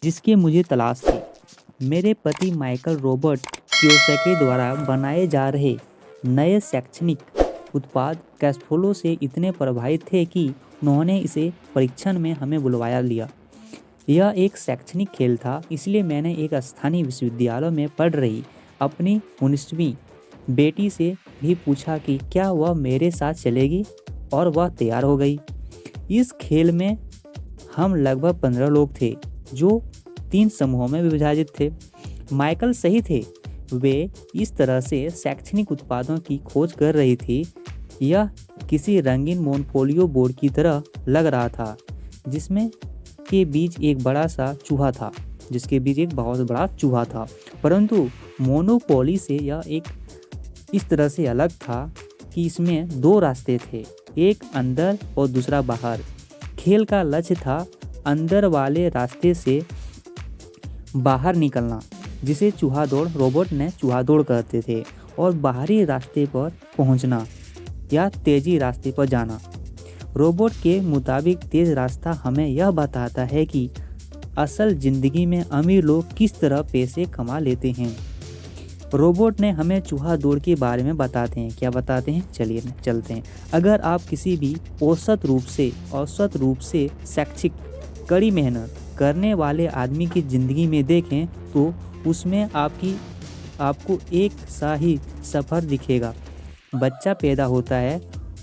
जिसकी मुझे तलाश थी। मेरे पति माइकल रॉबर्ट कियोसाकी द्वारा बनाए जा रहे नए शैक्षणिक उत्पाद कैशफ्लो से इतने प्रभावित थे कि उन्होंने इसे परीक्षण में हमें बुलवाया लिया। यह एक शैक्षणिक खेल था, इसलिए मैंने एक स्थानीय विश्वविद्यालय में पढ़ रही अपनी 19वीं बेटी से भी पूछा कि क्या वह मेरे साथ चलेगी, और वह तैयार हो गई। इस खेल में हम लगभग 15 लोग थे जो 3 समूहों में विभाजित थे। माइकल सही थे, वे इस तरह से शैक्षणिक उत्पादों की खोज कर रही थी। यह किसी रंगीन मोनोपोलियो बोर्ड की तरह लग रहा था जिसमें के बीच एक बड़ा सा चूहा था जिसके बीच एक बहुत बड़ा चूहा था। परंतु मोनोपोली से यह एक इस तरह से अलग था कि इसमें 2 रास्ते थे, एक अंदर और दूसरा बाहर। खेल का लक्ष्य था अंदर वाले रास्ते से बाहर निकलना, जिसे चूहा दौड़ रोबोट ने चूहा दौड़ कहते थे, और बाहरी रास्ते पर पहुंचना या तेजी रास्ते पर जाना। रोबोट के मुताबिक तेज रास्ता हमें यह बताता है कि असल ज़िंदगी में अमीर लोग किस तरह पैसे कमा लेते हैं। रोबोट ने हमें चूहा दौड़ के बारे में बताते हैं। क्या बताते हैं, चलिए चलते हैं। अगर आप किसी भी औसत रूप से शैक्षिक कड़ी मेहनत करने वाले आदमी की ज़िंदगी में देखें तो उसमें आपको एक सा ही सफ़र दिखेगा। बच्चा पैदा होता है,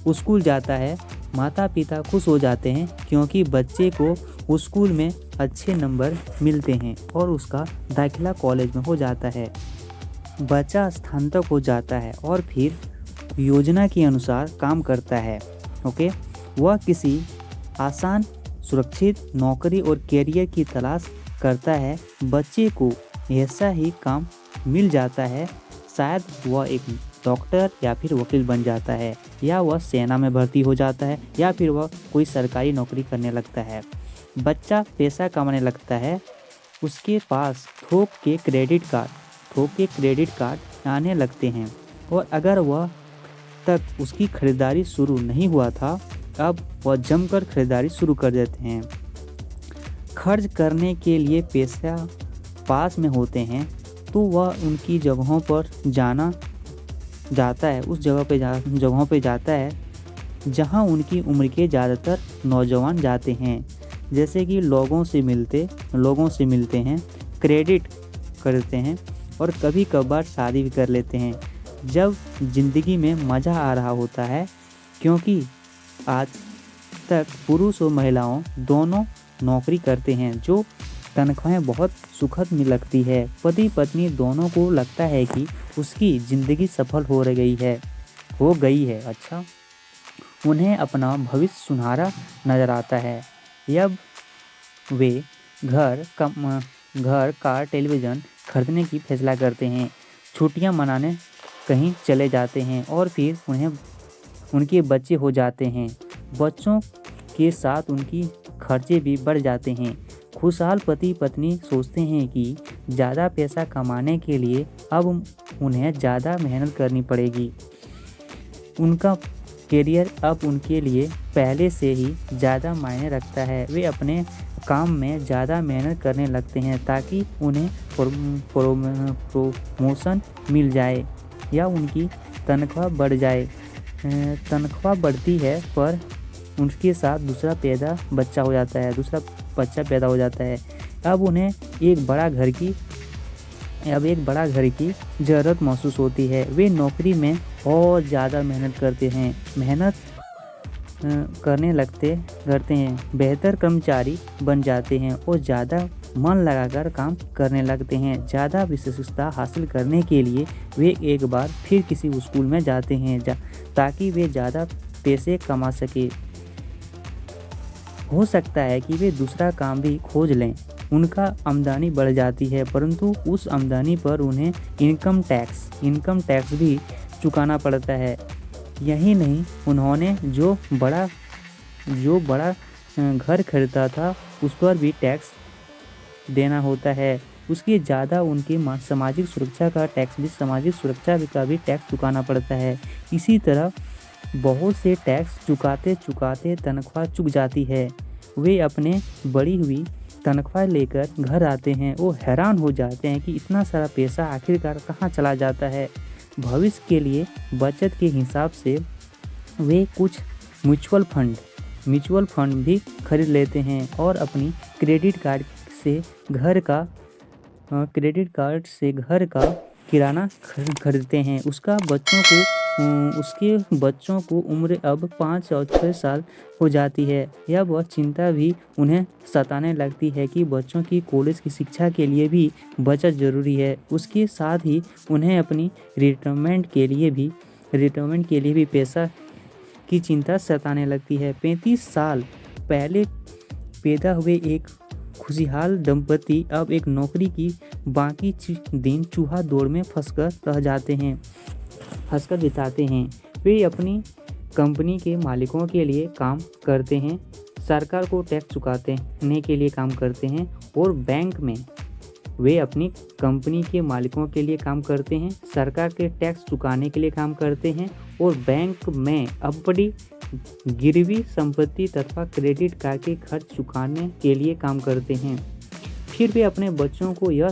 स्कूल जाता है, माता पिता खुश हो जाते हैं क्योंकि बच्चे को स्कूल में अच्छे नंबर मिलते हैं और उसका दाखिला कॉलेज में हो जाता है। बच्चा स्थानांतरित हो जाता है और फिर योजना के अनुसार काम करता है। ओके, वह किसी आसान सुरक्षित नौकरी और कैरियर की तलाश करता है। बच्चे को ऐसा ही काम मिल जाता है, शायद वह एक डॉक्टर या फिर वकील बन जाता है, या वह सेना में भर्ती हो जाता है, या फिर वह कोई सरकारी नौकरी करने लगता है। बच्चा पैसा कमाने लगता है, उसके पास थोक के क्रेडिट कार्ड आने लगते हैं, और अगर वह तक उसकी खरीदारी शुरू नहीं हुआ था, अब वह जमकर खरीदारी शुरू कर देते हैं। खर्च करने के लिए पैसा पास में होते हैं तो वह उनकी जगहों पर उस जगहों पे जाता है जहां उनकी उम्र के ज़्यादातर नौजवान जाते हैं, जैसे कि लोगों से मिलते हैं, क्रेडिट करते हैं और कभी कभार शादी भी कर लेते हैं जब ज़िंदगी में मज़ा आ रहा होता है। क्योंकि आज तक पुरुष और महिलाओं दोनों नौकरी करते हैं, जो तनख्वाहें बहुत सुखद में लगती है। पति पत्नी दोनों को लगता है कि उसकी ज़िंदगी सफल हो गई है। अच्छा, उन्हें अपना भविष्य सुनहरा नज़र आता है। जब वे घर, कार, टेलीविज़न खरीदने की फैसला करते हैं, छुट्टियां मनाने कहीं चले जाते हैं, और फिर उनके बच्चे हो जाते हैं। बच्चों के साथ उनकी खर्चे भी बढ़ जाते हैं। खुशहाल पति पत्नी सोचते हैं कि ज़्यादा पैसा कमाने के लिए अब उन्हें ज़्यादा मेहनत करनी पड़ेगी। उनका करियर अब उनके लिए पहले से ही ज़्यादा मायने रखता है। वे अपने काम में ज़्यादा मेहनत करने लगते हैं ताकि उन्हें प्रमोशन मिल जाए या उनकी तनख्वाह बढ़ जाए। तनख्वाह बढ़ती है पर उनके साथ दूसरा बच्चा पैदा हो जाता है। अब उन्हें एक बड़ा घर की ज़रूरत महसूस होती है। वे नौकरी में और ज़्यादा मेहनत करते हैं, बेहतर कर्मचारी बन जाते हैं और ज़्यादा मन लगाकर काम करने लगते हैं। ज़्यादा विशेषता हासिल करने के लिए वे एक बार फिर किसी स्कूल में जाते हैं ताकि वे ज़्यादा पैसे कमा सके। हो सकता है कि वे दूसरा काम भी खोज लें। उनका आमदनी बढ़ जाती है, परंतु उस आमदनी पर उन्हें इनकम टैक्स भी चुकाना पड़ता है। यही नहीं, उन्होंने जो बड़ा घर खरीदा था उस पर भी टैक्स देना होता है। उसके ज़्यादा उनकी सामाजिक सुरक्षा का भी टैक्स चुकाना पड़ता है। इसी तरह बहुत से टैक्स चुकाते तनख्वाह चुक जाती है। वे अपने बढ़ी हुई तनख्वाह लेकर घर आते हैं वो हैरान हो जाते हैं कि इतना सारा पैसा आखिरकार कहाँ चला जाता है। भविष्य के लिए बचत के हिसाब से वे कुछ म्यूचुअल फंड भी खरीद लेते हैं और अपनी क्रेडिट कार्ड से घर का किराना खरीदते हैं। उसके बच्चों को उम्र अब 5 और 6 साल हो जाती है। यह वह चिंता भी उन्हें सताने लगती है कि बच्चों की कॉलेज की शिक्षा के लिए भी बचत ज़रूरी है। उसके साथ ही उन्हें अपनी रिटायरमेंट के लिए भी पैसा की चिंता सताने लगती है। 35 साल पहले पैदा हुए एक खुशहाल दंपति अब एक नौकरी की बाकी दिन चूहा दौड़ में फंसकर बिताते हैं। वे अपनी कंपनी के मालिकों के लिए काम करते हैं, सरकार को टैक्स चुकाने के लिए काम करते हैं और बैंक में वे अपनी कंपनी के मालिकों के लिए काम करते हैं, सरकार के टैक्स चुकाने के लिए काम करते हैं और बैंक में अपनी गिरवी संपत्ति तथा क्रेडिट कार्ड के खर्च चुकाने के लिए काम करते हैं। फिर वे अपने बच्चों को यह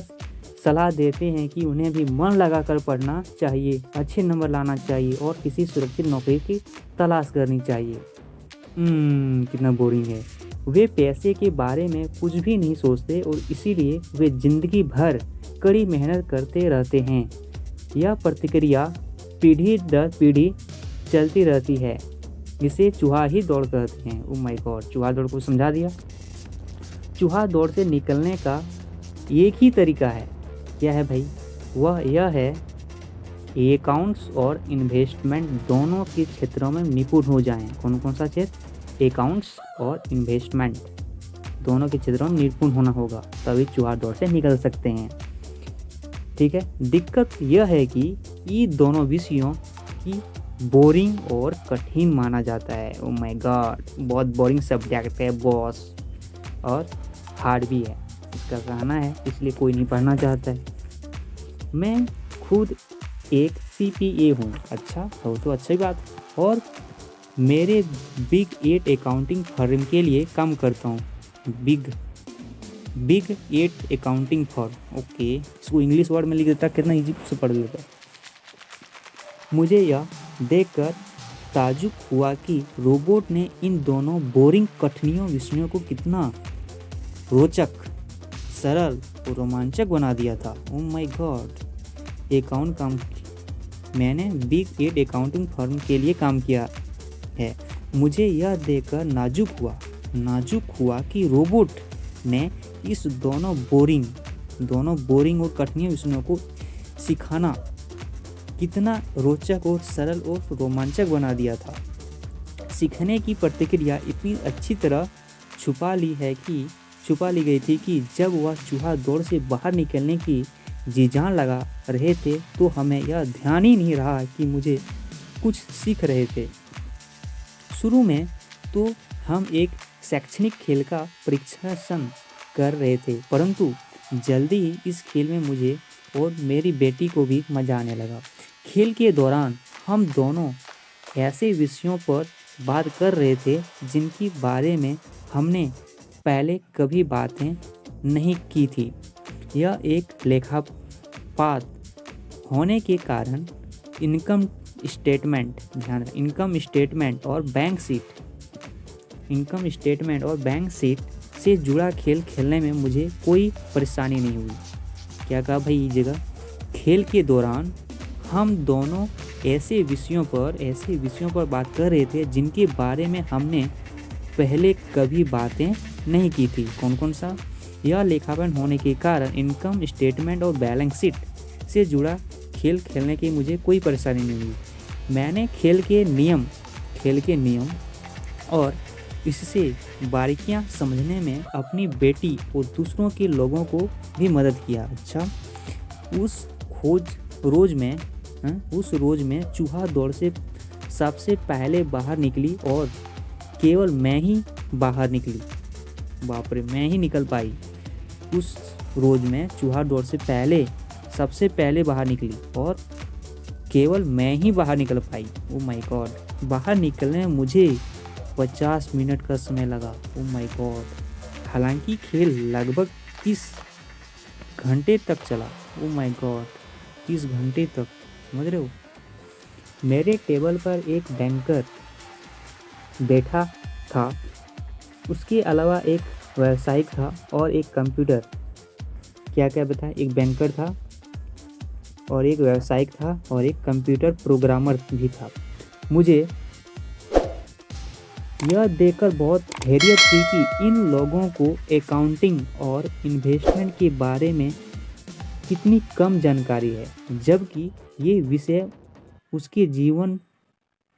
सलाह देते हैं कि उन्हें भी मन लगाकर पढ़ना चाहिए, अच्छे नंबर लाना चाहिए और किसी सुरक्षित नौकरी की तलाश करनी चाहिए। कितना बोरिंग है। वे पैसे के बारे में कुछ भी नहीं सोचते और इसीलिए वे जिंदगी भर कड़ी मेहनत करते रहते हैं। यह प्रतिक्रिया पीढ़ी दर पीढ़ी चलती रहती है। इसे चूहा ही दौड़ कहते हैं। ओह माय गॉड, चूहा दौड़ को समझा दिया। चूहा दौड़ से निकलने का एक ही तरीका है। क्या है भाई? यह है अकाउंट्स और इन्वेस्टमेंट दोनों के क्षेत्रों में निपुण हो जाएं। कौन कौन सा क्षेत्र? अकाउंट्स और इन्वेस्टमेंट दोनों के क्षेत्रों में निपुण होना होगा, तभी चूहा दौड़ से निकल सकते हैं। ठीक है। दिक्कत यह है कि ये दोनों विषयों की बोरिंग और कठिन माना जाता है। ओह माय गॉड, बहुत बोरिंग सब्जेक्ट है बॉस, और हार्ड भी है इसका कहना है, इसलिए कोई नहीं पढ़ना चाहता है। मैं खुद एक CPA हूँ। अच्छा हो तो अच्छी बात है। और मेरे बिग 8 अकाउंटिंग फर्म के लिए काम करता हूँ। Big 8 accounting firm. ओके, इसको इंग्लिश वर्ड में लिख देता, कितना इजी से पढ़ लेता। मुझे यह देखकर ताज्जुब हुआ कि रोबोट ने इन दोनों बोरिंग कठिन विषयों को कितना रोचक, सरल और रोमांचक बना दिया था। Oh my God. मैंने बिग 8 अकाउंटिंग फर्म के लिए काम किया है। मुझे यह देखकर नाजुक हुआ कि रोबोट ने इस दोनों बोरिंग और कठिन विषयों को सिखाना कितना रोचक और सरल और रोमांचक बना दिया था। सीखने की प्रतिक्रिया इतनी अच्छी तरह छुपा ली गई थी कि जब वह चूहा दौड़ से बाहर निकलने की जी जान लगा रहे थे तो हमें यह ध्यान ही नहीं रहा कि मुझे कुछ सीख रहे थे। शुरू में तो हम एक शैक्षणिक खेल का परीक्षण कर रहे थे, परंतु जल्दी ही इस खेल में मुझे और मेरी बेटी को भी मजा आने लगा। खेल के दौरान हम दोनों ऐसे विषयों पर बात कर रहे थे जिनके बारे में हमने पहले कभी बातें नहीं की थी। यह एक लेखापाल होने के कारण इनकम स्टेटमेंट और बैंक शीट से जुड़ा खेल खेलने में मुझे कोई परेशानी नहीं हुई। क्या कहा भाई? इस जगह खेल के दौरान हम दोनों ऐसे विषयों पर बात कर रहे थे जिनके बारे में हमने पहले कभी बातें नहीं की थी। कौन कौन सा? यह लेखापाल होने के कारण इनकम स्टेटमेंट और बैलेंस शीट से जुड़ा खेल खेलने की मुझे कोई परेशानी नहीं हुई। मैंने खेल के नियम और इससे बारीकियां समझने में अपनी बेटी और दूसरों के लोगों को भी मदद किया। अच्छा, उस रोज में चूहा दौड़ से सबसे पहले बाहर निकली और केवल मैं ही बाहर निकली। बाप रे, मैं ही निकल पाई। उस रोज में चूहा दौड़ से सबसे पहले बाहर निकली और केवल मैं ही बाहर निकल पाई। Oh my God. बाहर निकलने में मुझे 50 मिनट का समय लगा। Oh my God. हालांकि खेल लगभग 30 घंटे तक चला। ओ माय गॉड, 30 घंटे तक, समझ रहे हो। मेरे टेबल पर एक बैंकर बैठा था, उसके अलावा एक व्यावसायिक था और एक कंप्यूटर। क्या क्या बताया, एक बैंकर था और एक व्यावसायिक था और एक कंप्यूटर प्रोग्रामर भी था। मुझे यह देखकर बहुत हैरियत हुई कि इन लोगों को अकाउंटिंग और इन्वेस्टमेंट के बारे में कितनी कम जानकारी है, जबकि ये विषय उसके जीवन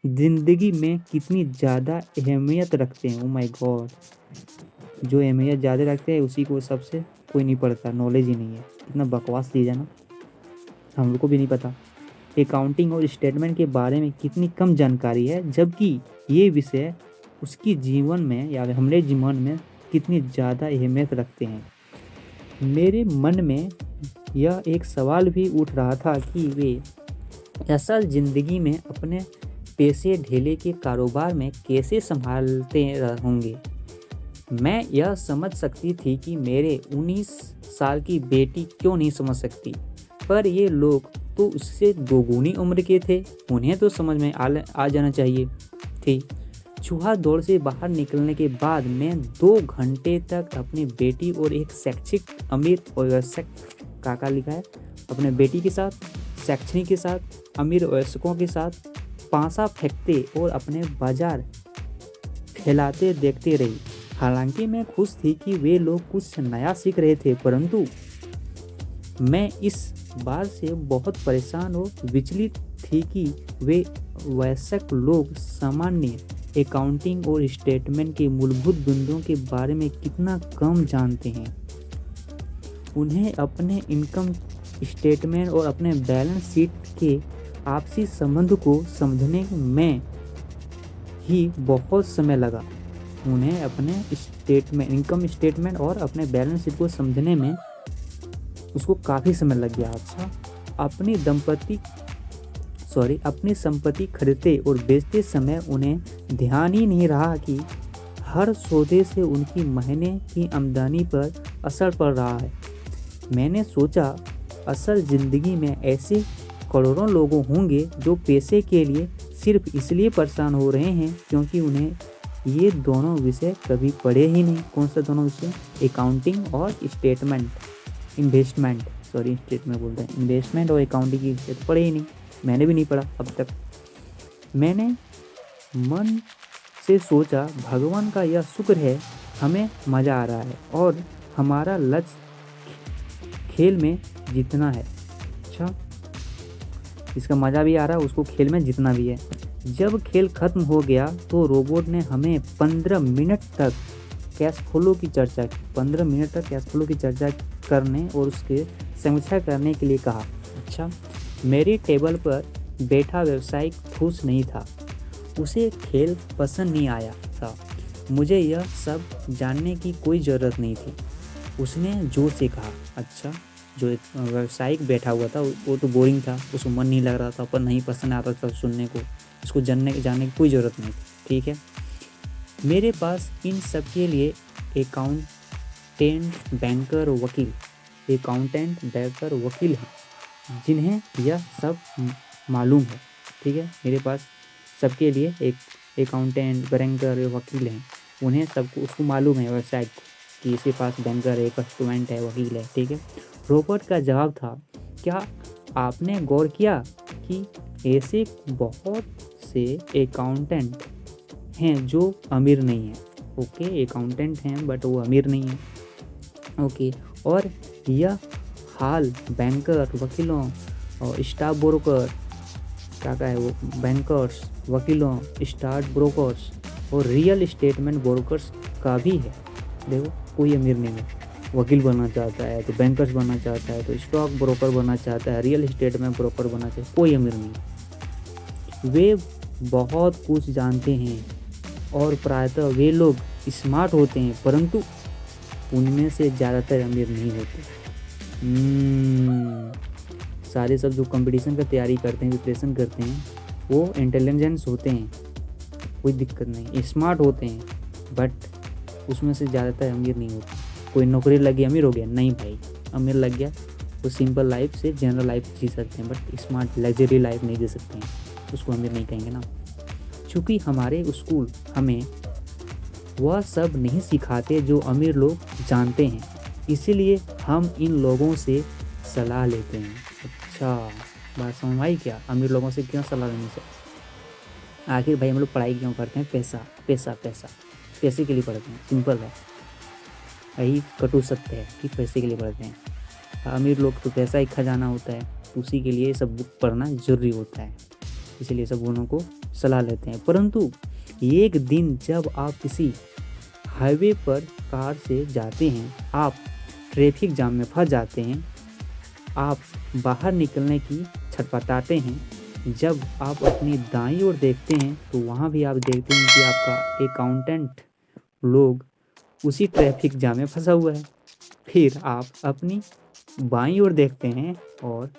जिंदगी में कितनी ज़्यादा अहमियत रखते हैं। ओ माय गॉड, जो अहमियत ज़्यादा रखते हैं उसी को सबसे कोई नहीं पढ़ता, नॉलेज ही नहीं है। कितना बकवास चीज़ है ना, हम लोग को भी नहीं पता अकाउंटिंग और स्टेटमेंट के बारे में कितनी कम जानकारी है, जबकि ये विषय उसकी जीवन में या हमारे जीवन में कितनी ज़्यादा अहमियत रखते हैं। मेरे मन में यह एक सवाल भी उठ रहा था कि वे असल ज़िंदगी में अपने पैसे ढेले के कारोबार में कैसे संभालते होंगे। मैं यह समझ सकती थी कि मेरे 19 साल की बेटी क्यों नहीं समझ सकती, पर ये लोग तो उससे दोगुनी उम्र के थे, उन्हें तो समझ में आ जाना चाहिए थी। चूहा दौड़ से बाहर निकलने के बाद मैं 2 घंटे तक अपनी बेटी और एक शैक्षिक अमीर और वयस्क काका लिखा है अपने बेटी के साथ, शैक्षणिक के साथ, अमीर वयस्कों के साथ पासा फेंकते और अपने बाजार फैलाते देखते रही। हालांकि मैं खुश थी कि वे लोग कुछ नया सीख रहे थे, परंतु मैं इस बात से बहुत परेशान और विचलित थी कि वे वयस्क लोग सामान्य अकाउंटिंग और स्टेटमेंट के मूलभूत बिंदुओं के बारे में कितना कम जानते हैं। उन्हें अपने इनकम स्टेटमेंट और अपने बैलेंस शीट के आपसी संबंध को समझने में ही बहुत समय लगा। उन्हें अपने इनकम स्टेटमेंट और अपने बैलेंस शीट को समझने में उसको काफ़ी समय लग गया। अच्छा, अपनी संपत्ति खरीदते और बेचते समय उन्हें ध्यान ही नहीं रहा कि हर सौदे से उनकी महीने की आमदनी पर असर पड़ रहा है। मैंने सोचा, असल ज़िंदगी में ऐसे करोड़ों लोग होंगे जो पैसे के लिए सिर्फ इसलिए परेशान हो रहे हैं क्योंकि उन्हें ये दोनों विषय कभी पढ़े ही नहीं। कौन सा दोनों विषय? अकाउंटिंग और स्टेटमेंट, इन्वेस्टमेंट और अकाउंटिंग की विषय तो पढ़े ही नहीं। मैंने भी नहीं पढ़ा अब तक। मैंने मन से सोचा, भगवान का यह शुक्र है हमें मज़ा आ रहा है और हमारा लक्ष्य खेल में जीतना है। अच्छा, इसका मज़ा भी आ रहा है, उसको खेल में जीतना भी है। जब खेल खत्म हो गया तो रोबोट ने हमें 15 मिनट तक कैश फ्लो की चर्चा करने और उसके समीक्षा करने के लिए कहा। अच्छा, मेरी टेबल पर बैठा व्यावसायिक खुश नहीं था, उसे खेल पसंद नहीं आया था। मुझे यह सब जानने की कोई ज़रूरत नहीं थी। उसने जोर से कहा। अच्छा, जो एक व्यावसायिक बैठा हुआ था वो तो बोरिंग था, उसको मन नहीं लग रहा था, पर नहीं पसंद आता था सुनने को, उसको जानने की कोई ज़रूरत नहीं थी। ठीक है, मेरे पास इन सब के लिए अकाउंटेंट, बैंकर, वकील हैं जिन्हें यह सब मालूम है। ठीक है, मेरे पास सबके लिए एक अकाउंटेंट, बैंकर, वकील हैं, उन्हें सबको उसको मालूम है वेबसाइट को कि इसके पास बैंकर है, स्टूडेंट है, वकील है। ठीक है, रॉबर्ट का जवाब था, क्या आपने गौर किया कि ऐसे बहुत से अकाउंटेंट हैं जो अमीर नहीं हैं। ओके, अकाउंटेंट हैं बट वो अमीर नहीं है। ओके, और यह हाल बैंकर, वकीलों और स्टॉक ब्रोकर, क्या है वो, बैंकर्स, वकीलों, स्टॉक ब्रोकर्स और रियल एस्टेटमेंट ब्रोकर्स का भी है। देखो, कोई अमीर नहीं है, वकील बनना चाहता है तो बैंकर्स बनना चाहता है, तो स्टॉक ब्रोकर बनना चाहता है, रियल एस्टेटमेंट ब्रोकर बनना चाहता है, कोई अमीर नहीं। वे बहुत कुछ जानते हैं और प्रायतः वे लोग स्मार्ट होते हैं, परंतु उनमें से ज़्यादातर अमीर नहीं होते। सारे सब जो कंपटीशन का तैयारी करते हैं, प्रिपरेशन करते हैं, वो इंटेलिजेंस होते हैं, कोई दिक्कत नहीं, स्मार्ट होते हैं, बट उसमें से ज़्यादातर अमीर नहीं होते। कोई नौकरी लग गई अमीर हो गया, नहीं भाई, अमीर लग गया वो सिंपल लाइफ से जनरल लाइफ जी सकते हैं, बट स्मार्ट लग्जरी लाइफ नहीं जी सकते हैं, उसको अमीर नहीं कहेंगे ना। चूँकि हमारे स्कूल हमें वह सब नहीं सिखाते जो अमीर लोग जानते हैं, इसीलिए हम इन लोगों से सलाह लेते हैं। अच्छा, बात समझ आई क्या? अमीर लोगों से क्यों सलाह लेने से? आखिर भाई हम लोग पढ़ाई क्यों करते हैं? पैसा पैसा पैसा, पैसे के लिए पढ़ते हैं, सिंपल है। यही कटु सत्य है कि पैसे के लिए पढ़ते हैं। अमीर लोग तो पैसा ही खजाना होता है, उसी के लिए सब बुक पढ़ना जरूरी होता है, इसीलिए सब उन्हों को सलाह लेते हैं। परंतु एक दिन जब आप किसी हाईवे पर कार से जाते हैं, आप ट्रैफिक जाम में फंस जाते हैं, आप बाहर निकलने की छटपटाते हैं, जब आप अपनी दाईं ओर देखते हैं तो वहाँ भी आप देखते हैं कि आपका अकाउंटेंट लोग उसी ट्रैफिक जाम में फंसा हुआ है। फिर आप अपनी बाईं ओर देखते हैं और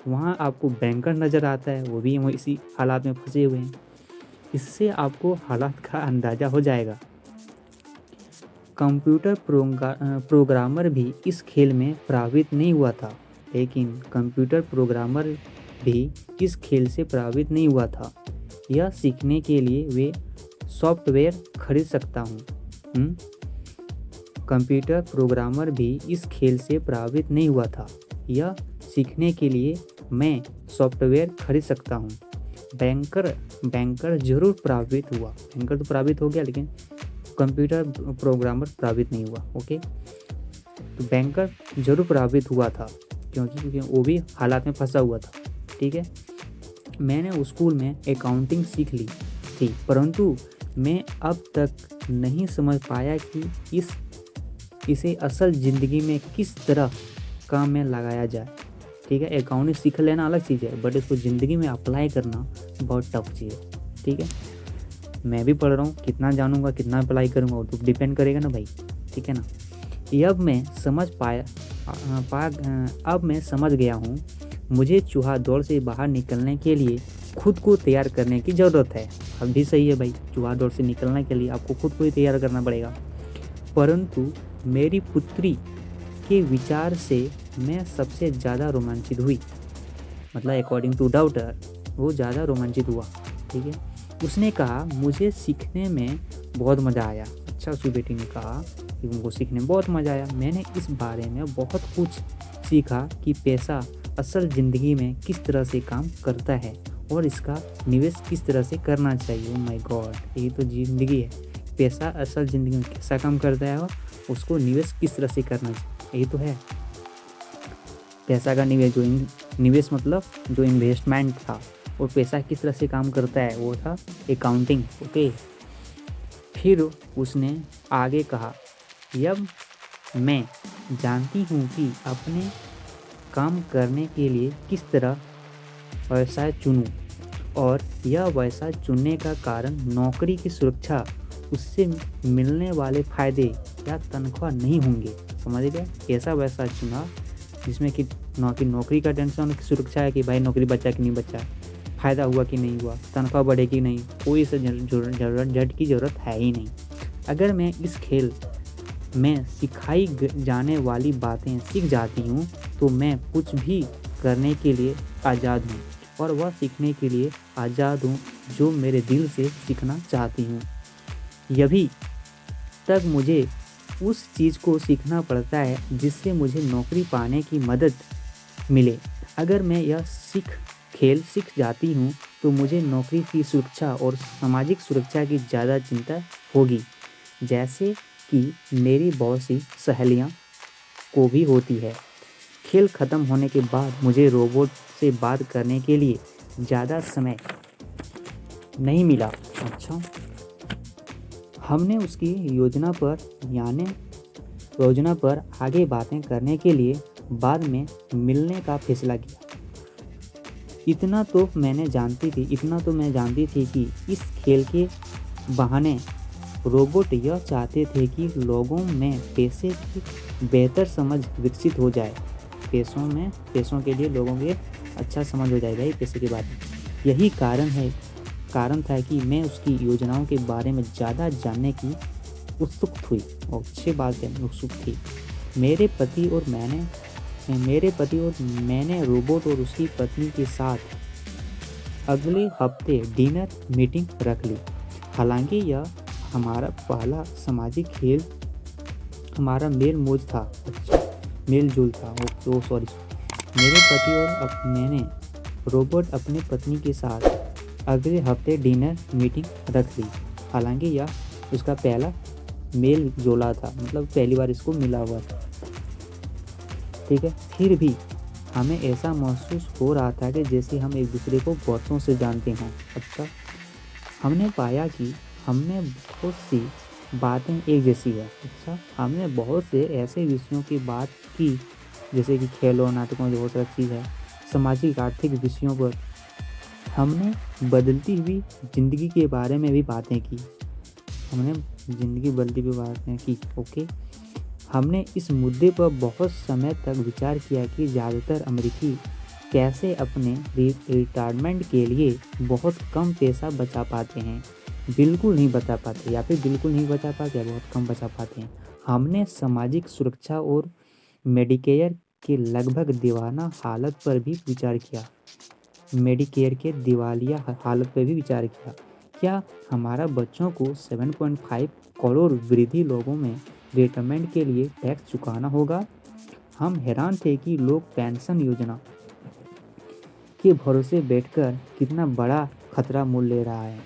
वहाँ आपको बैंकर नज़र आता है, वो भी इसी हालात में फंसे हुए हैं। इससे आपको हालात का अंदाज़ा हो जाएगा। कंप्यूटर प्रोग्रामर भी इस खेल में प्रभावित नहीं हुआ था, लेकिन कंप्यूटर प्रोग्रामर भी इस खेल से प्रभावित नहीं हुआ था। यह सीखने के लिए वे सॉफ्टवेयर खरीद सकता हूँ। कंप्यूटर प्रोग्रामर भी इस खेल से प्रभावित नहीं हुआ था। यह सीखने के लिए मैं सॉफ्टवेयर खरीद सकता हूँ। बैंकर जरूर प्रभावित हुआ। बैंकर तो प्रभावित हो गया, लेकिन कंप्यूटर प्रोग्रामर प्रभावित नहीं हुआ। ओके, तो बैंकर जरूर प्रभावित हुआ था, क्योंकि वो भी हालात में फंसा हुआ था। ठीक है, मैंने स्कूल में अकाउंटिंग सीख ली थी, परंतु मैं अब तक नहीं समझ पाया कि इसे असल ज़िंदगी में किस तरह काम में लगाया जाए। ठीक है, अकाउंटिंग सीख लेना अलग चीज़ है, बट इसको ज़िंदगी में अप्लाई करना बहुत टफ चीज़ है। ठीक है, मैं भी पढ़ रहा हूँ, कितना जानूँगा कितना अप्लाई करूँगा वो तो डिपेंड करेगा ना भाई। ठीक है ना, ये अब मैं समझ गया हूँ, मुझे चूहा दौड़ से बाहर निकलने के लिए खुद को तैयार करने की ज़रूरत है। अब भी सही है भाई, चूहा दौड़ से निकलने के लिए आपको खुद को ही तैयार करना पड़ेगा। परंतु मेरी पुत्री के विचार से मैं सबसे ज़्यादा रोमांचित हुई, मतलब अकॉर्डिंग टू डाउटर वो ज़्यादा रोमांचित हुआ। ठीक है, उसने कहा मुझे सीखने में बहुत मज़ा आया। अच्छा, उसकी बेटी ने कहा कि उनको सीखने में बहुत मज़ा आया। मैंने इस बारे में बहुत कुछ सीखा कि पैसा असल ज़िंदगी में किस तरह से काम करता है और इसका निवेश किस तरह से करना चाहिए। ओह माय गॉड, यही तो ज़िंदगी है। पैसा असल ज़िंदगी में कैसा काम करता है और उसको निवेश किस तरह से करना चाहिए, यही तो है पैसा का निवेश। निवेश मतलब जो इन्वेस्टमेंट था, और पैसा किस तरह से काम करता है वो था अकाउंटिंग। ओके, फिर उसने आगे कहा, जब मैं जानती हूँ कि अपने काम करने के लिए किस तरह व्यवसाय चुनूँ, और यह व्यवसाय चुनने का कारण नौकरी की सुरक्षा, उससे मिलने वाले फ़ायदे या तनख्वाह नहीं होंगे। समझ गए? ऐसा व्यवसाय चुना जिसमें कि नौकरी का टेंशन की सुरक्षा है कि भाई नौकरी बचा कि नहीं बचा, फ़ायदा हुआ कि नहीं हुआ, तनख्वाह बढ़ेगी नहीं, कोई से झट की ज़रूरत है ही नहीं। अगर मैं इस खेल में सिखाई जाने वाली बातें सीख जाती हूँ तो मैं कुछ भी करने के लिए आज़ाद हूँ, और वह सीखने के लिए आज़ाद हूँ जो मेरे दिल से सीखना चाहती हूँ। यही तक मुझे उस चीज़ को सीखना पड़ता है जिससे मुझे नौकरी पाने की मदद मिले। अगर मैं यह खेल सीख जाती हूँ तो मुझे नौकरी की सुरक्षा और सामाजिक सुरक्षा की ज़्यादा चिंता होगी, जैसे कि मेरी बहुत सी सहेलियाँ को भी होती है। खेल ख़त्म होने के बाद मुझे रोबोट से बात करने के लिए ज़्यादा समय नहीं मिला। अच्छा, हमने उसकी योजना पर आगे बातें करने के लिए बाद में मिलने का फैसला किया। इतना तो मैं जानती थी कि इस खेल के बहाने रोबोट यह चाहते थे कि लोगों में पैसे की बेहतर समझ विकसित हो जाए। पैसों के लिए लोगों के अच्छा समझ हो जाएगा पैसे के बारे में। यही कारण था कि मैं उसकी योजनाओं के बारे में ज़्यादा जानने की उत्सुक हुई, और अच्छी बात है, उत्सुक थी। मेरे पति और मैंने रोबोट और उसकी पत्नी के साथ अगले हफ्ते डिनर मीटिंग रख ली। हालांकि यह हमारा पहला सामाजिक खेल हमारा मेल जोल था। ओ सॉरी, मेरे पति और मैंने रोबोट अपनी पत्नी के साथ अगले हफ्ते डिनर मीटिंग रख ली। हालांकि यह उसका पहला मेल जोला था, मतलब पहली बार इसको मिला हुआ था। ठीक है, फिर भी हमें ऐसा महसूस हो रहा था कि जैसे हम एक दूसरे को बरसों से जानते हों। अच्छा, हमने पाया कि हमने बहुत सी बातें एक जैसी है। अच्छा, हमने बहुत से ऐसे विषयों की बात की, जैसे कि खेलों, नाटकों, बहुत सारी चीज़ है, सामाजिक आर्थिक विषयों पर। हमने बदलती हुई ज़िंदगी के बारे में भी बातें की। ओके। हमने इस मुद्दे पर बहुत समय तक विचार किया कि ज़्यादातर अमेरिकी कैसे अपने रिटायरमेंट के लिए बहुत कम पैसा बचा पाते हैं, बिल्कुल नहीं बचा पाते, या फिर बिल्कुल नहीं बचा पाते या बहुत कम बचा पाते हैं। हमने सामाजिक सुरक्षा और मेडिकेयर के लगभग दीवाना हालत पर भी विचार किया। मेडिकेयर के दिवालिया हालत पर भी विचार किया। क्या हमारा बच्चों को 7.5 करोड़ वृद्धि लोगों में रिटायरमेंट के लिए टैक्स चुकाना होगा? हम हैरान थे कि लोग पेंशन योजना के भरोसे बैठकर कितना बड़ा खतरा मोल ले रहा है।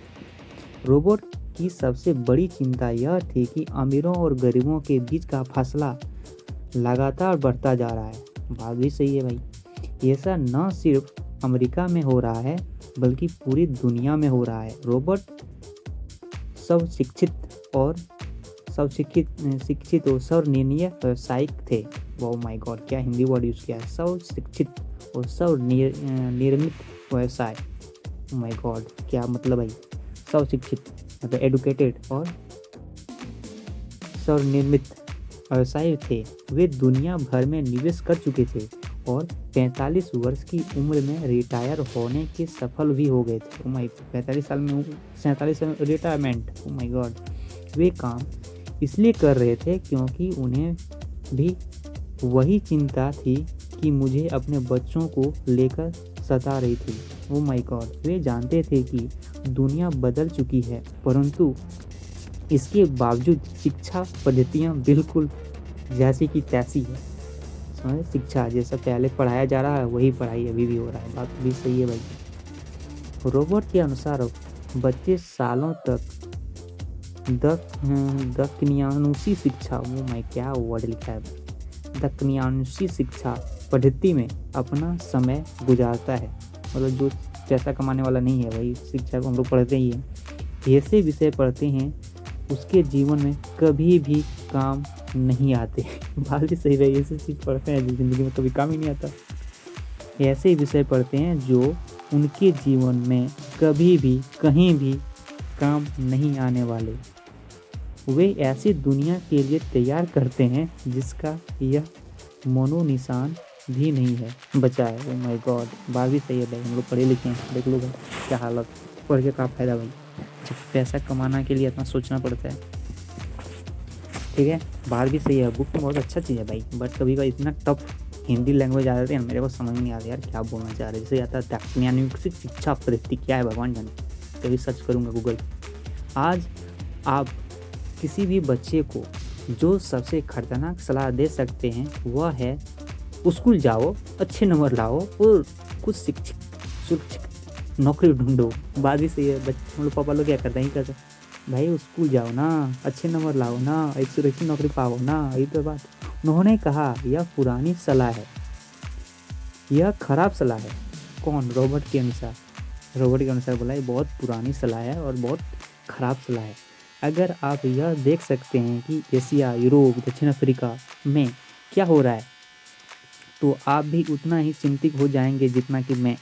रोबोट की सबसे बड़ी चिंता यह थी कि अमीरों और गरीबों के बीच का फासला लगातार बढ़ता जा रहा है। बात भी सही है भाई। ऐसा न सिर्फ अमेरिका में हो रहा है, बल्कि पूरी दुनिया में हो रहा है। रोबोट शिक्षित और स्वनिर्णय व्यावसायिक थे। ओह माय गॉड, क्या हिंदी वर्ड यूज़ किया है, शिक्षित और स्वनिर्मित व्यवसाय। ओह माय गॉड, क्या मतलब भाई, शिक्षित मतलब एडुकेटेड और स्वनिर्मित व्यवसाय थे। वे दुनिया भर में निवेश कर चुके थे और 45 वर्ष की उम्र में रिटायर होने के सफल भी हो गए थे। 47 साल में रिटायरमेंट। Oh my God. वे काम इसलिए कर रहे थे क्योंकि उन्हें भी वही चिंता थी कि मुझे अपने बच्चों को लेकर सता रही थी। ओ माय गॉड। वे जानते थे कि दुनिया बदल चुकी है, परंतु इसके बावजूद शिक्षा पद्धतियाँ बिल्कुल जैसी की तैसी है। शिक्षा जैसा पहले पढ़ाया जा रहा है, वही पढ़ाई अभी भी हो रहा है। बात भी सही है भाई। रोबोट के अनुसार बच्चे सालों तक दक्षिणानुसी शिक्षा, क्या वर्ड लिखा है, दक्षिणानुसी शिक्षा पद्धति में अपना समय गुजारता है। मतलब जो पैसा कमाने वाला नहीं है, वही शिक्षा को हम लोग पढ़ते ही हैं। ऐसे विषय पढ़ते हैं उसके जीवन में कभी भी काम नहीं आते। बात भी सही है, ऐसे चीज़ पढ़ते हैं जो ज़िंदगी में कभी काम ही नहीं आता। ऐसे विषय पढ़ते हैं जो उनके जीवन में कभी भी कहीं भी काम नहीं आने वाले। वे ऐसी दुनिया के लिए तैयार करते हैं जिसका यह मनोनिशान भी नहीं है बचा है। ओह माय गॉड, बात भी सही है भाई। हम लोग पढ़े लिखे हैं, देख लो भाई क्या हालत, पढ़ के क्या फ़ायदा भाई, जब पैसा कमाना के लिए इतना सोचना पड़ता है। ठीक है, बात भी सही है, बुक तो बहुत अच्छा चीज़ है भाई, बट कभी कभी इतना टफ हिंदी लैंग्वेज आ जाती है मेरे को समझ नहीं आता यार क्या बोलना चाह रहे। जैसे आता है दक्षिणानुसी शिक्षा पद्धति, क्या है भगवान जाने, कभी सर्च करूँगा गूगल। आज आप किसी भी बच्चे को जो सबसे खतरनाक सलाह दे सकते हैं वह है स्कूल जाओ, अच्छे नंबर लाओ और कुछ सुरक्षित नौकरी ढूंढो। बात भी सही है। हम लोग पापा लोग क्या करते हैं, कहते भाई स्कूल जाओ ना, अच्छे नंबर लाओ ना, एक सुरक्षित नौकरी पाओ ना, यही तो बात। उन्होंने कहा यह पुरानी सलाह है, यह खराब सलाह है। कौन? रोबोट के अनुसार बोला ये बहुत पुरानी सलाह है और बहुत खराब सलाह है। अगर आप यह देख सकते हैं कि एशिया, यूरोप, दक्षिण अफ्रीका में क्या हो रहा है, तो आप भी उतना ही चिंतित हो जाएंगे जितना कि मैं।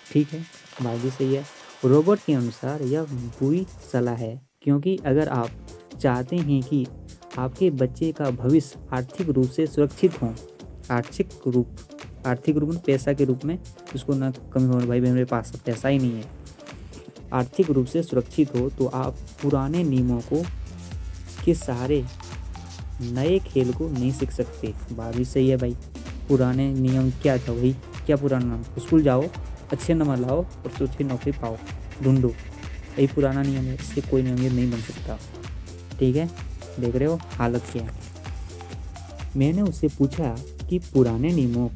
ठीक है, बात भी सही है। रोबोट के अनुसार यह बुरी सलाह है, क्योंकि अगर आप चाहते हैं कि आपके बच्चे का भविष्य आर्थिक रूप से सुरक्षित हो, आर्थिक रूप में पैसा के रूप में उसको ना कमी हो, भाई मेरे पास पैसा ही नहीं है, आर्थिक रूप से सुरक्षित हो, तो आप पुराने नियमों को के सहारे नए खेल को नहीं सीख सकते। बात भी सही है भाई। पुराने नियम क्या था वही, क्या पुराना नाम, स्कूल जाओ, अच्छे नंबर लाओ और अच्छी नौकरी पाओ, ढूंढो, यही पुराना नियम है। इससे कोई नियम नहीं बन सकता। ठीक है, देख रहे हो हालत क्या है। मैंने उससे पूछा कि पुराने नियमों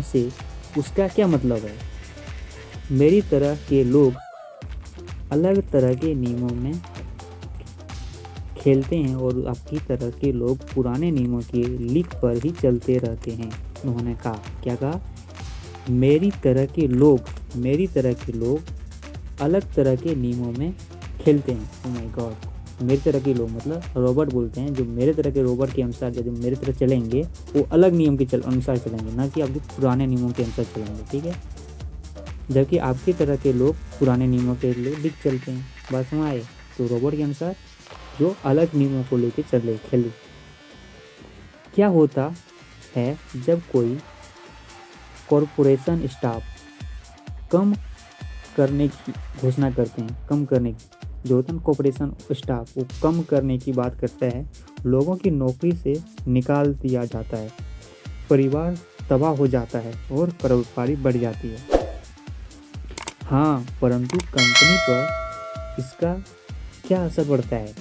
से उसका क्या मतलब है। मेरी तरह के लोग अलग तरह के नियमों में खेलते हैं और आपकी तरह के लोग पुराने नियमों की लीक पर ही चलते रहते हैं। उन्होंने कहा, क्या कहा? मेरी तरह के लोग अलग तरह के नियमों में खेलते हैं। ओह माय गॉड, मेरी तरह के लोग मतलब रोबोट बोलते हैं, जो मेरे तरह के रोबोट के अनुसार जो मेरे तरह चलेंगे वो अलग नियम के अनुसार चलेंगे, ना कि आपके पुराने नियमों के अनुसार चलेंगे। ठीक है, जबकि आपकी तरह के लोग पुराने नियमों के लिए चलते हैं। बात समझ आए? तो रोबोट के अनुसार जो अलग नियमों को लेके खेले। क्या होता है जब कोई कॉरपोरेशन स्टाफ कम करने की घोषणा करते हैं, कम करने की, जो होता है कॉरपोरेशन स्टाफ वो कम करने की बात करता है, लोगों की नौकरी से निकाल दिया जाता है, परिवार तबाह हो जाता है और परोपकारी बढ़ जाती है। हाँ, परंतु कंपनी पर इसका क्या असर पड़ता है,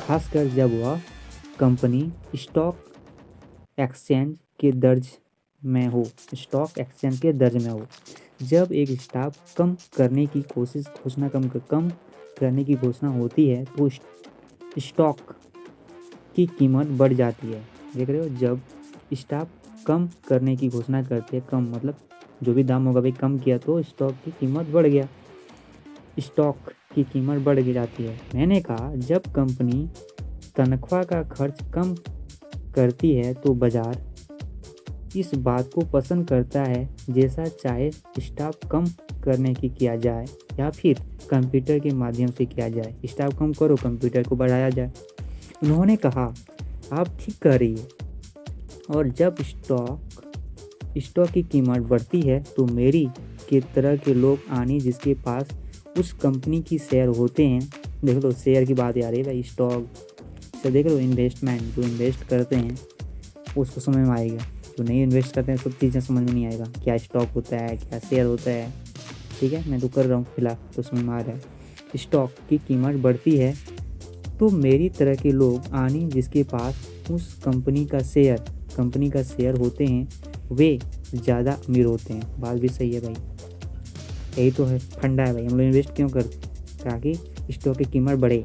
खासकर जब वह कंपनी स्टॉक एक्सचेंज के दर्ज में हो। जब एक स्टाफ कम करने की घोषणा होती है तो स्टॉक की कीमत बढ़ जाती है। देख रहे हो, जब स्टाफ कम करने की घोषणा करते हैं, कम मतलब जो भी दाम होगा भाई कम किया तो स्टॉक की कीमत बढ़ जाती है। मैंने कहा, जब कंपनी तनख्वाह का खर्च कम करती है तो बाजार इस बात को पसंद करता है, जैसा चाहे स्टाफ कम करने की किया जाए या फिर कंप्यूटर के माध्यम से किया जाए। स्टाफ कम करो, कंप्यूटर को बढ़ाया जाए। उन्होंने कहा, आप ठीक कह रही है, और जब स्टॉक की कीमत बढ़ती है तो मेरी के तरह के लोग आने जिसके पास उस कंपनी की शेयर होते हैं। देख लो, शेयर की बात आ रही है भाई, स्टॉक से देख लो, इन्वेस्टमेंट जो इन्वेस्ट करते हैं उसको समझ में आएगा, जो नहीं इन्वेस्ट करते हैं सब चीज़ें समझ में नहीं आएगा, क्या स्टॉक होता है, क्या शेयर होता है। ठीक है, मैं तो कर रहा हूँ फिलहाल, तो समझ में आ रहा है। स्टॉक की कीमत बढ़ती है तो मेरी तरह के लोग आने जिसके पास उस कंपनी का शेयर होते हैं वे ज़्यादा अमीर होते हैं। बात भी सही है भाई, यही तो है फंडा है भाई। हम लोग इन्वेस्ट क्यों करते हैं? ताकि स्टॉक की कीमत बढ़े।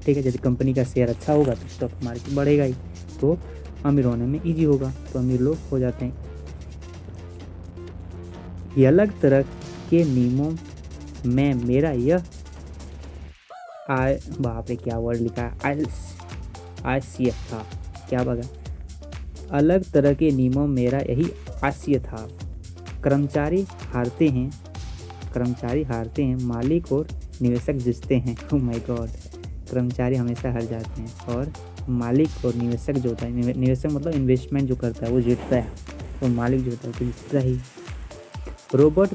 ठीक है, यदि कंपनी का शेयर अच्छा होगा तो स्टॉक मार्केट बढ़ेगा ही, तो अमीर होने में इजी होगा, तो अमीर लोग हो जाते हैं। ये अलग तरह के नियमों में मेरा यह बाप रे क्या वर्ड लिखा है, आसियत था, क्या बगा, अलग तरह के नियमों मेरा यही आसियत था। कर्मचारी हारते हैं, मालिक और निवेशक जीतते हैं। ओह माय गॉड, कर्मचारी हमेशा हार जाते हैं और मालिक और निवेशक जो होता है, निवेशक मतलब इन्वेस्टमेंट जो करता है वो जीतता है, और मालिक जो होता है वो जीतता ही। रोबोट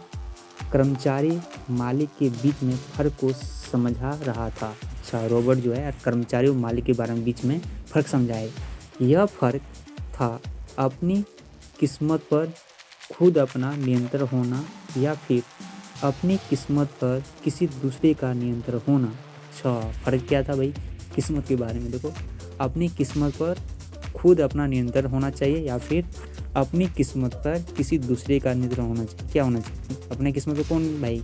कर्मचारी मालिक के बीच में फर्क को समझा रहा था। अच्छा, रोबोट जो है कर्मचारी और मालिक के बारे में बीच में फ़र्क समझाए। यह फ़र्क था अपनी किस्मत पर खुद अपना नियंत्रण होना या फिर अपनी किस्मत पर किसी दूसरे का नियंत्रण होना। अच्छा, फ़र्क क्या था भाई? किस्मत के बारे में देखो, अपनी किस्मत पर खुद अपना नियंत्रण होना चाहिए या फिर अपनी किस्मत पर किसी दूसरे का नियंत्रण होना चाहिए। क्या होना चाहिए? अपने किस्मत पर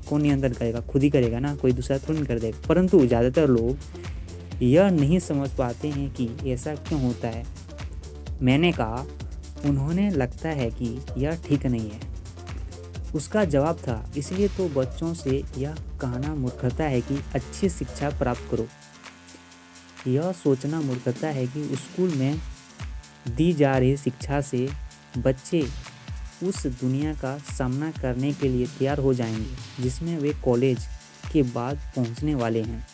कौन नियंत्रण करेगा? खुद ही करेगा ना, कोई दूसरा थोड़ी नहीं कर देगा। परंतु ज़्यादातर लोग यह नहीं समझ पाते हैं कि ऐसा क्यों होता है। मैंने कहा, उन्होंने लगता है कि यह ठीक नहीं है। उसका जवाब था, इसलिए तो बच्चों से यह कहना मूर्खता है कि अच्छी शिक्षा प्राप्त करो। यह सोचना मूर्खता है कि स्कूल में दी जा रही शिक्षा से बच्चे उस दुनिया का सामना करने के लिए तैयार हो जाएंगे जिसमें वे कॉलेज के बाद पहुंचने वाले हैं।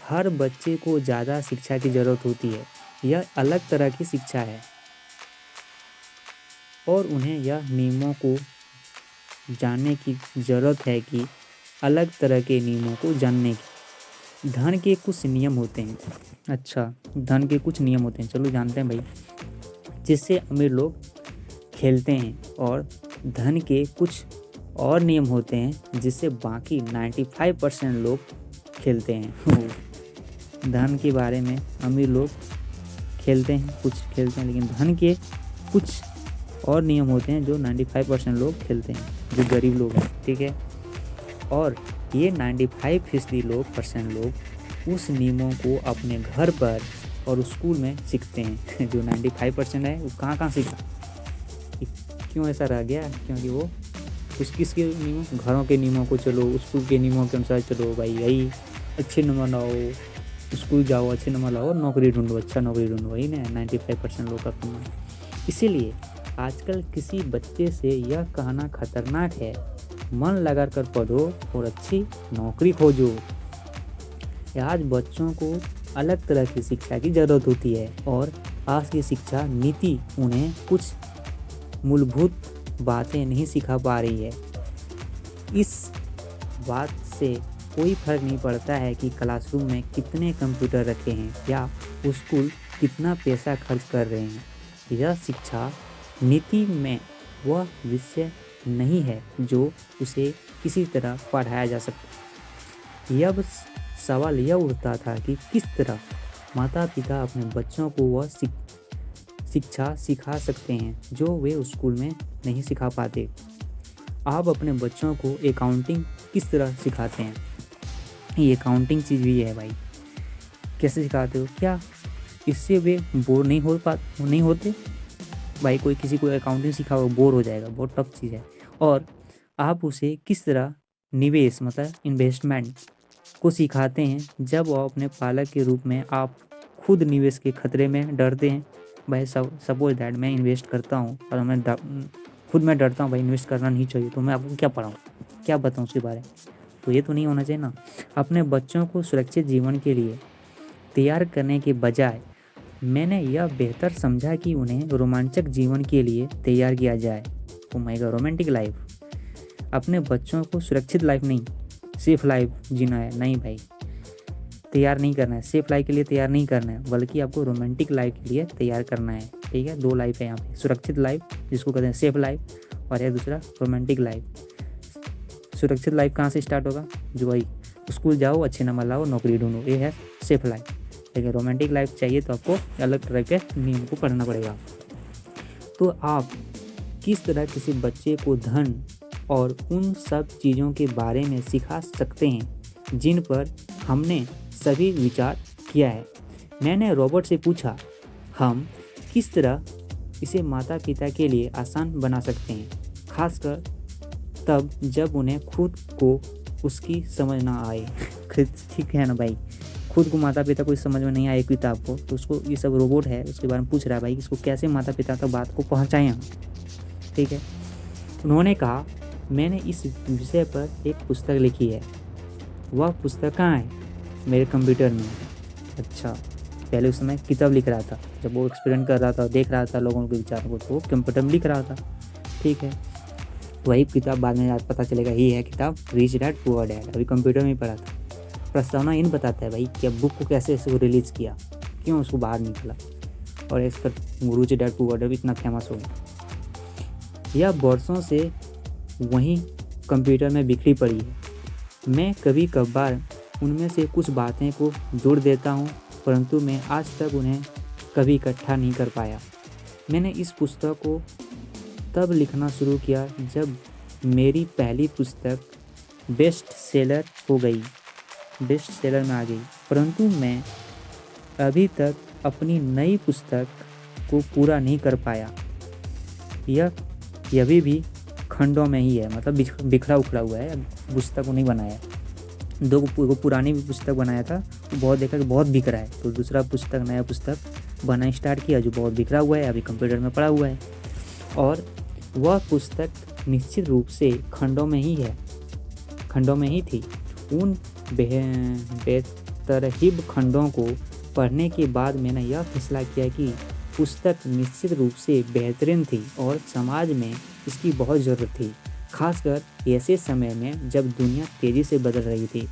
हर बच्चे को ज़्यादा शिक्षा की ज़रूरत होती है। यह अलग तरह की शिक्षा है और उन्हें यह नियमों को जानने की ज़रूरत है कि अलग तरह के नियमों को जानने की। धन के कुछ नियम होते हैं। अच्छा, धन के कुछ नियम होते हैं, चलो जानते हैं भाई। जिससे अमीर लोग खेलते हैं, और धन के कुछ और नियम होते हैं जिससे बाकी 95% लोग खेलते हैं। धन के बारे में अमीर लोग खेलते हैं, कुछ खेलते हैं, लेकिन धन के कुछ और नियम होते हैं जो 95% लोग खेलते हैं, जो गरीब लोग हैं, ठीक है। और ये 95% परसेंट लोग उस नियमों को अपने घर पर और स्कूल में सीखते हैं। जो 95% है वो कहाँ कहाँ सीखा, क्यों ऐसा रह गया, क्योंकि वो किसके नियमों, घरों के नियमों को चलो, स्कूल के नियमों के अनुसार चलो भाई। यही अच्छे नंबर लाओ, स्कूल जाओ, अच्छे नंबर लाओ, नौकरी ढूंढो, अच्छा नौकरी ढूंढो, वही ना 95% लोग का कहना। इसीलिए आजकल किसी बच्चे से यह कहना खतरनाक है, मन लगा कर पढ़ो और अच्छी नौकरी खोजो। आज बच्चों को अलग तरह की शिक्षा की ज़रूरत होती है, और आज की शिक्षा नीति उन्हें कुछ मूलभूत बातें नहीं सिखा पा रही है। इस बात से कोई फर्क नहीं पड़ता है कि क्लासरूम में कितने कंप्यूटर रखे हैं या स्कूल कितना पैसा खर्च कर रहे हैं। यह शिक्षा नीति में वह विषय नहीं है जो उसे किसी तरह पढ़ाया जा सकता। यह सवाल यह उठता था कि किस तरह माता पिता अपने बच्चों को वह शिक्षा सिखा सकते हैं जो वे स्कूल में नहीं सिखा पाते। आप अपने बच्चों को अकाउंटिंग किस तरह सिखाते हैं? ये अकाउंटिंग चीज़ भी है भाई, कैसे सिखाते हो? क्या इससे वे बोर नहीं होते? भाई कोई किसी को अकाउंटिंग सिखाओ, बोर हो जाएगा, बहुत टफ चीज़ है। और आप उसे किस तरह निवेश मतलब इन्वेस्टमेंट को सिखाते हैं जब वो अपने पालक के रूप में आप खुद निवेश के खतरे में डरते हैं? भाई सपोज दैट मैं इन्वेस्ट करता हूँ और मैं डरता हूँ भाई इन्वेस्ट करना नहीं चाहिए, तो मैं आपको क्या पढ़ाऊँ, क्या बताऊँ उसके बारे में? तो ये तो नहीं होना चाहिए ना। अपने बच्चों को सुरक्षित जीवन के लिए तैयार करने के बजाय मैंने यह बेहतर समझा कि उन्हें रोमांचक जीवन के लिए तैयार किया जाए। ओ माय गॉड, रोमांटिक लाइफ। अपने बच्चों को सुरक्षित लाइफ नहीं, सेफ लाइफ जीना है, नहीं भाई, तैयार नहीं करना है, सेफ लाइफ के लिए तैयार नहीं करना है, बल्कि आपको रोमांटिक लाइफ के लिए तैयार करना है, ठीक है। 2 लाइफ है यहाँ पे, सुरक्षित लाइफ जिसको कहते हैं सेफ लाइफ, और यह दूसरा रोमांटिक लाइफ। सुरक्षित लाइफ कहाँ से स्टार्ट होगा? जो भाई स्कूल जाओ, अच्छे नंबर लाओ, नौकरी ढूंढो, ये है सेफ लाइफ। लेकिन रोमांटिक लाइफ चाहिए तो आपको अलग तरह के नियम को पढ़ना पड़ेगा। तो आप किस तरह किसी बच्चे को धन और उन सब चीज़ों के बारे में सिखा सकते हैं जिन पर हमने सभी विचार किया है? मैंने रॉबर्ट से पूछा, हम किस तरह इसे माता पिता के लिए आसान बना सकते हैं, खासकर तब जब उन्हें खुद को उसकी समझ ना आए। ठीक है ना भाई, खुद को माता पिता को समझ में नहीं आए किताब को, तो उसको ये सब रोबोट है उसके बारे में पूछ रहा है भाई, इसको कैसे माता पिता तक बात को पहुँचाएँ हम, ठीक है। उन्होंने कहा, मैंने इस विषय पर एक पुस्तक लिखी है। वह पुस्तक कहाँ है? मेरे कंप्यूटर में। अच्छा, पहले उस समय किताब लिख रहा था, जब वो एक्सपेरिमेंट कर रहा था, देख रहा था लोगों के विचारों को, तो वो कंप्यूटर में लिख रहा था, ठीक है। वही किताब बाद में पता चलेगा ही है किताब रिच डैड पुअर डैड, अभी कंप्यूटर में ही पढ़ा था। प्रस्तावना इन बताता है भाई कि बुक को कैसे इसको रिलीज़ किया, क्यों उसको बाहर निकला, और इस पर रिच डैड पुअर डैड इतना फेमस हो गया। यह वर्षों से वहीं कंप्यूटर में बिखरी पड़ी है। मैं कभी कभार उनमें से कुछ बातें को जोड़ देता हूँ, परंतु मैं आज तक उन्हें कभी इकट्ठा नहीं कर पाया। मैंने इस पुस्तक को तब लिखना शुरू किया जब मेरी पहली पुस्तक बेस्ट सेलर में आ गई, परंतु मैं अभी तक अपनी नई पुस्तक को पूरा नहीं कर पाया। यह भी खंडों में ही है, मतलब बिखरा उखड़ा हुआ है, पुस्तक को नहीं बनाया। 2 पुरानी भी पुस्तक बनाया था, तो बहुत देखा कि बहुत बिखरा है, तो दूसरा पुस्तक, नया पुस्तक बनाना स्टार्ट किया जो बहुत बिखरा हुआ है, अभी कंप्यूटर में पड़ा हुआ है। और वह पुस्तक निश्चित रूप से खंडों में ही थी। उन बेतरतीब खंडों को पढ़ने के बाद मैंने यह फैसला किया कि पुस्तक निश्चित रूप से बेहतरीन थी और समाज में इसकी बहुत ज़रूरत थी, खासकर ऐसे समय में जब दुनिया तेज़ी से बदल रही थी।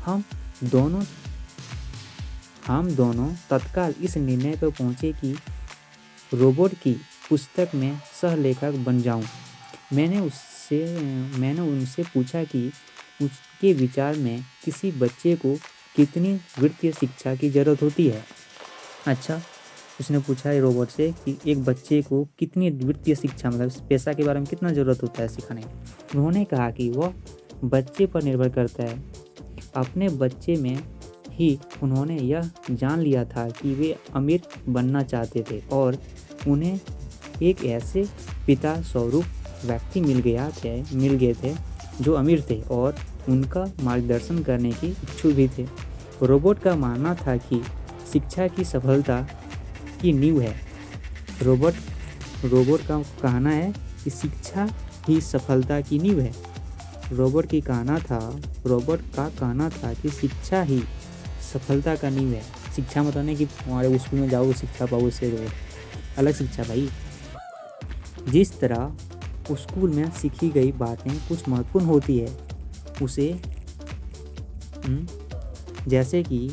हम दोनों हम दोनों तत्काल इस निर्णय पर पहुँचे कि रोबोट की पुस्तक में सह-लेखक बन जाऊँ। मैंने उनसे पूछा कि उसके विचार में किसी बच्चे को कितनी वित्तीय शिक्षा की ज़रूरत होती है। अच्छा, उसने पूछा है रोबोट से कि एक बच्चे को कितनी वित्तीय शिक्षा मतलब पैसा के बारे में कितना ज़रूरत होता है सिखाने की। उन्होंने कहा कि वह बच्चे पर निर्भर करता है। अपने बच्चे में ही उन्होंने यह जान लिया था कि वे अमीर बनना चाहते थे और उन्हें एक ऐसे पिता स्वरूप व्यक्ति मिल गए थे जो अमीर थे और उनका मार्गदर्शन करने की इच्छुक भी थे। रोबोट का मानना था कि शिक्षा की सफलता की नींव है। रोबोट का कहना है कि शिक्षा ही सफलता की नींव है। रोबोट का कहना था कि शिक्षा ही सफलता का नींव है। शिक्षा मतलब नहीं कि हमारे स्कूल में जाओ शिक्षा पाओ, उससे अलग शिक्षा भाई। जिस तरह स्कूल में सीखी गई बातें कुछ महत्वपूर्ण होती है उसे जैसे कि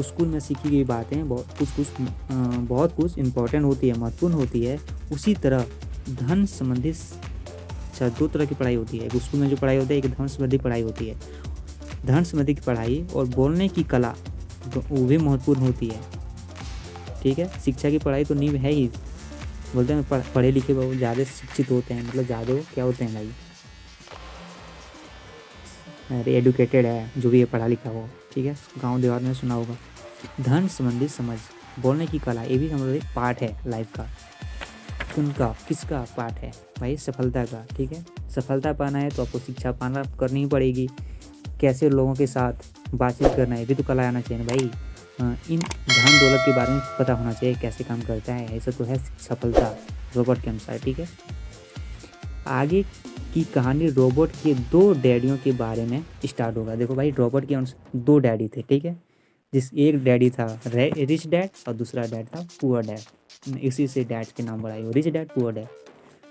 स्कूल में सीखी गई बातें बहुत कुछ इम्पोर्टेंट होती है, महत्वपूर्ण होती है, उसी तरह धन संबंधित दो तरह की पढ़ाई होती है। एक स्कूल में जो पढ़ाई होती है, एक धन संबंधी पढ़ाई होती है। धन संबंधी की पढ़ाई और बोलने की कला वो भी महत्वपूर्ण होती है। ठीक है, शिक्षा की पढ़ाई तो नींव है ही। बोलते हैं पढ़े लिखे बहुत ज़्यादा शिक्षित होते हैं, मतलब ज़्यादा क्या होते हैं भाई, अरे एडुकेटेड है जो भी है, पढ़ा लिखा हो। ठीक है, गांव देहात में सुना होगा। धन संबंधी समझ, बोलने की कला, ये भी हमारा एक पार्ट है लाइफ का। किसका पार्ट है भाई? सफलता का। ठीक है, सफलता पाना है तो आपको शिक्षा पाना करनी ही पड़ेगी। कैसे लोगों के साथ बातचीत करना है भी तो कला आना चाहिए भाई। इन धन दौलत के बारे में पता होना चाहिए, कैसे काम करता है, ऐसा तो है सफलता रोबोट के अनुसार। ठीक है, आगे की कहानी रोबोट के 2 डैडियों के बारे में स्टार्ट होगा। देखो भाई, रोबोट के 2 डैडी थे। ठीक है, एक डैडी था रिच डैड और दूसरा डैड था पुअर डैड। इसी से डैड के नाम बढ़ाए, रिच डैड पुअर डैड।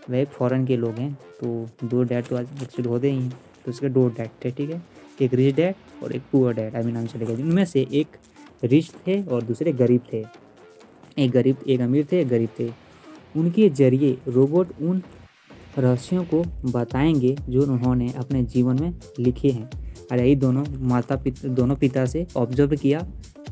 वह फॉरेन के लोग हैं तो 2 डैड तो आज एक्चुअली होते ही हैं, तो उसके 2 डैड थे। ठीक है, एक रिच डैड और एक पुअर डैड, अभी नाम चलेगा। इनमें से एक रिच थे और दूसरे गरीब थे। एक अमीर थे, एक गरीब थे। उनके जरिए रोबोट उन रहस्यों को बताएंगे जो उन्होंने अपने जीवन में लिखे हैं। अरे यही दोनों पिता से ऑब्जर्व किया,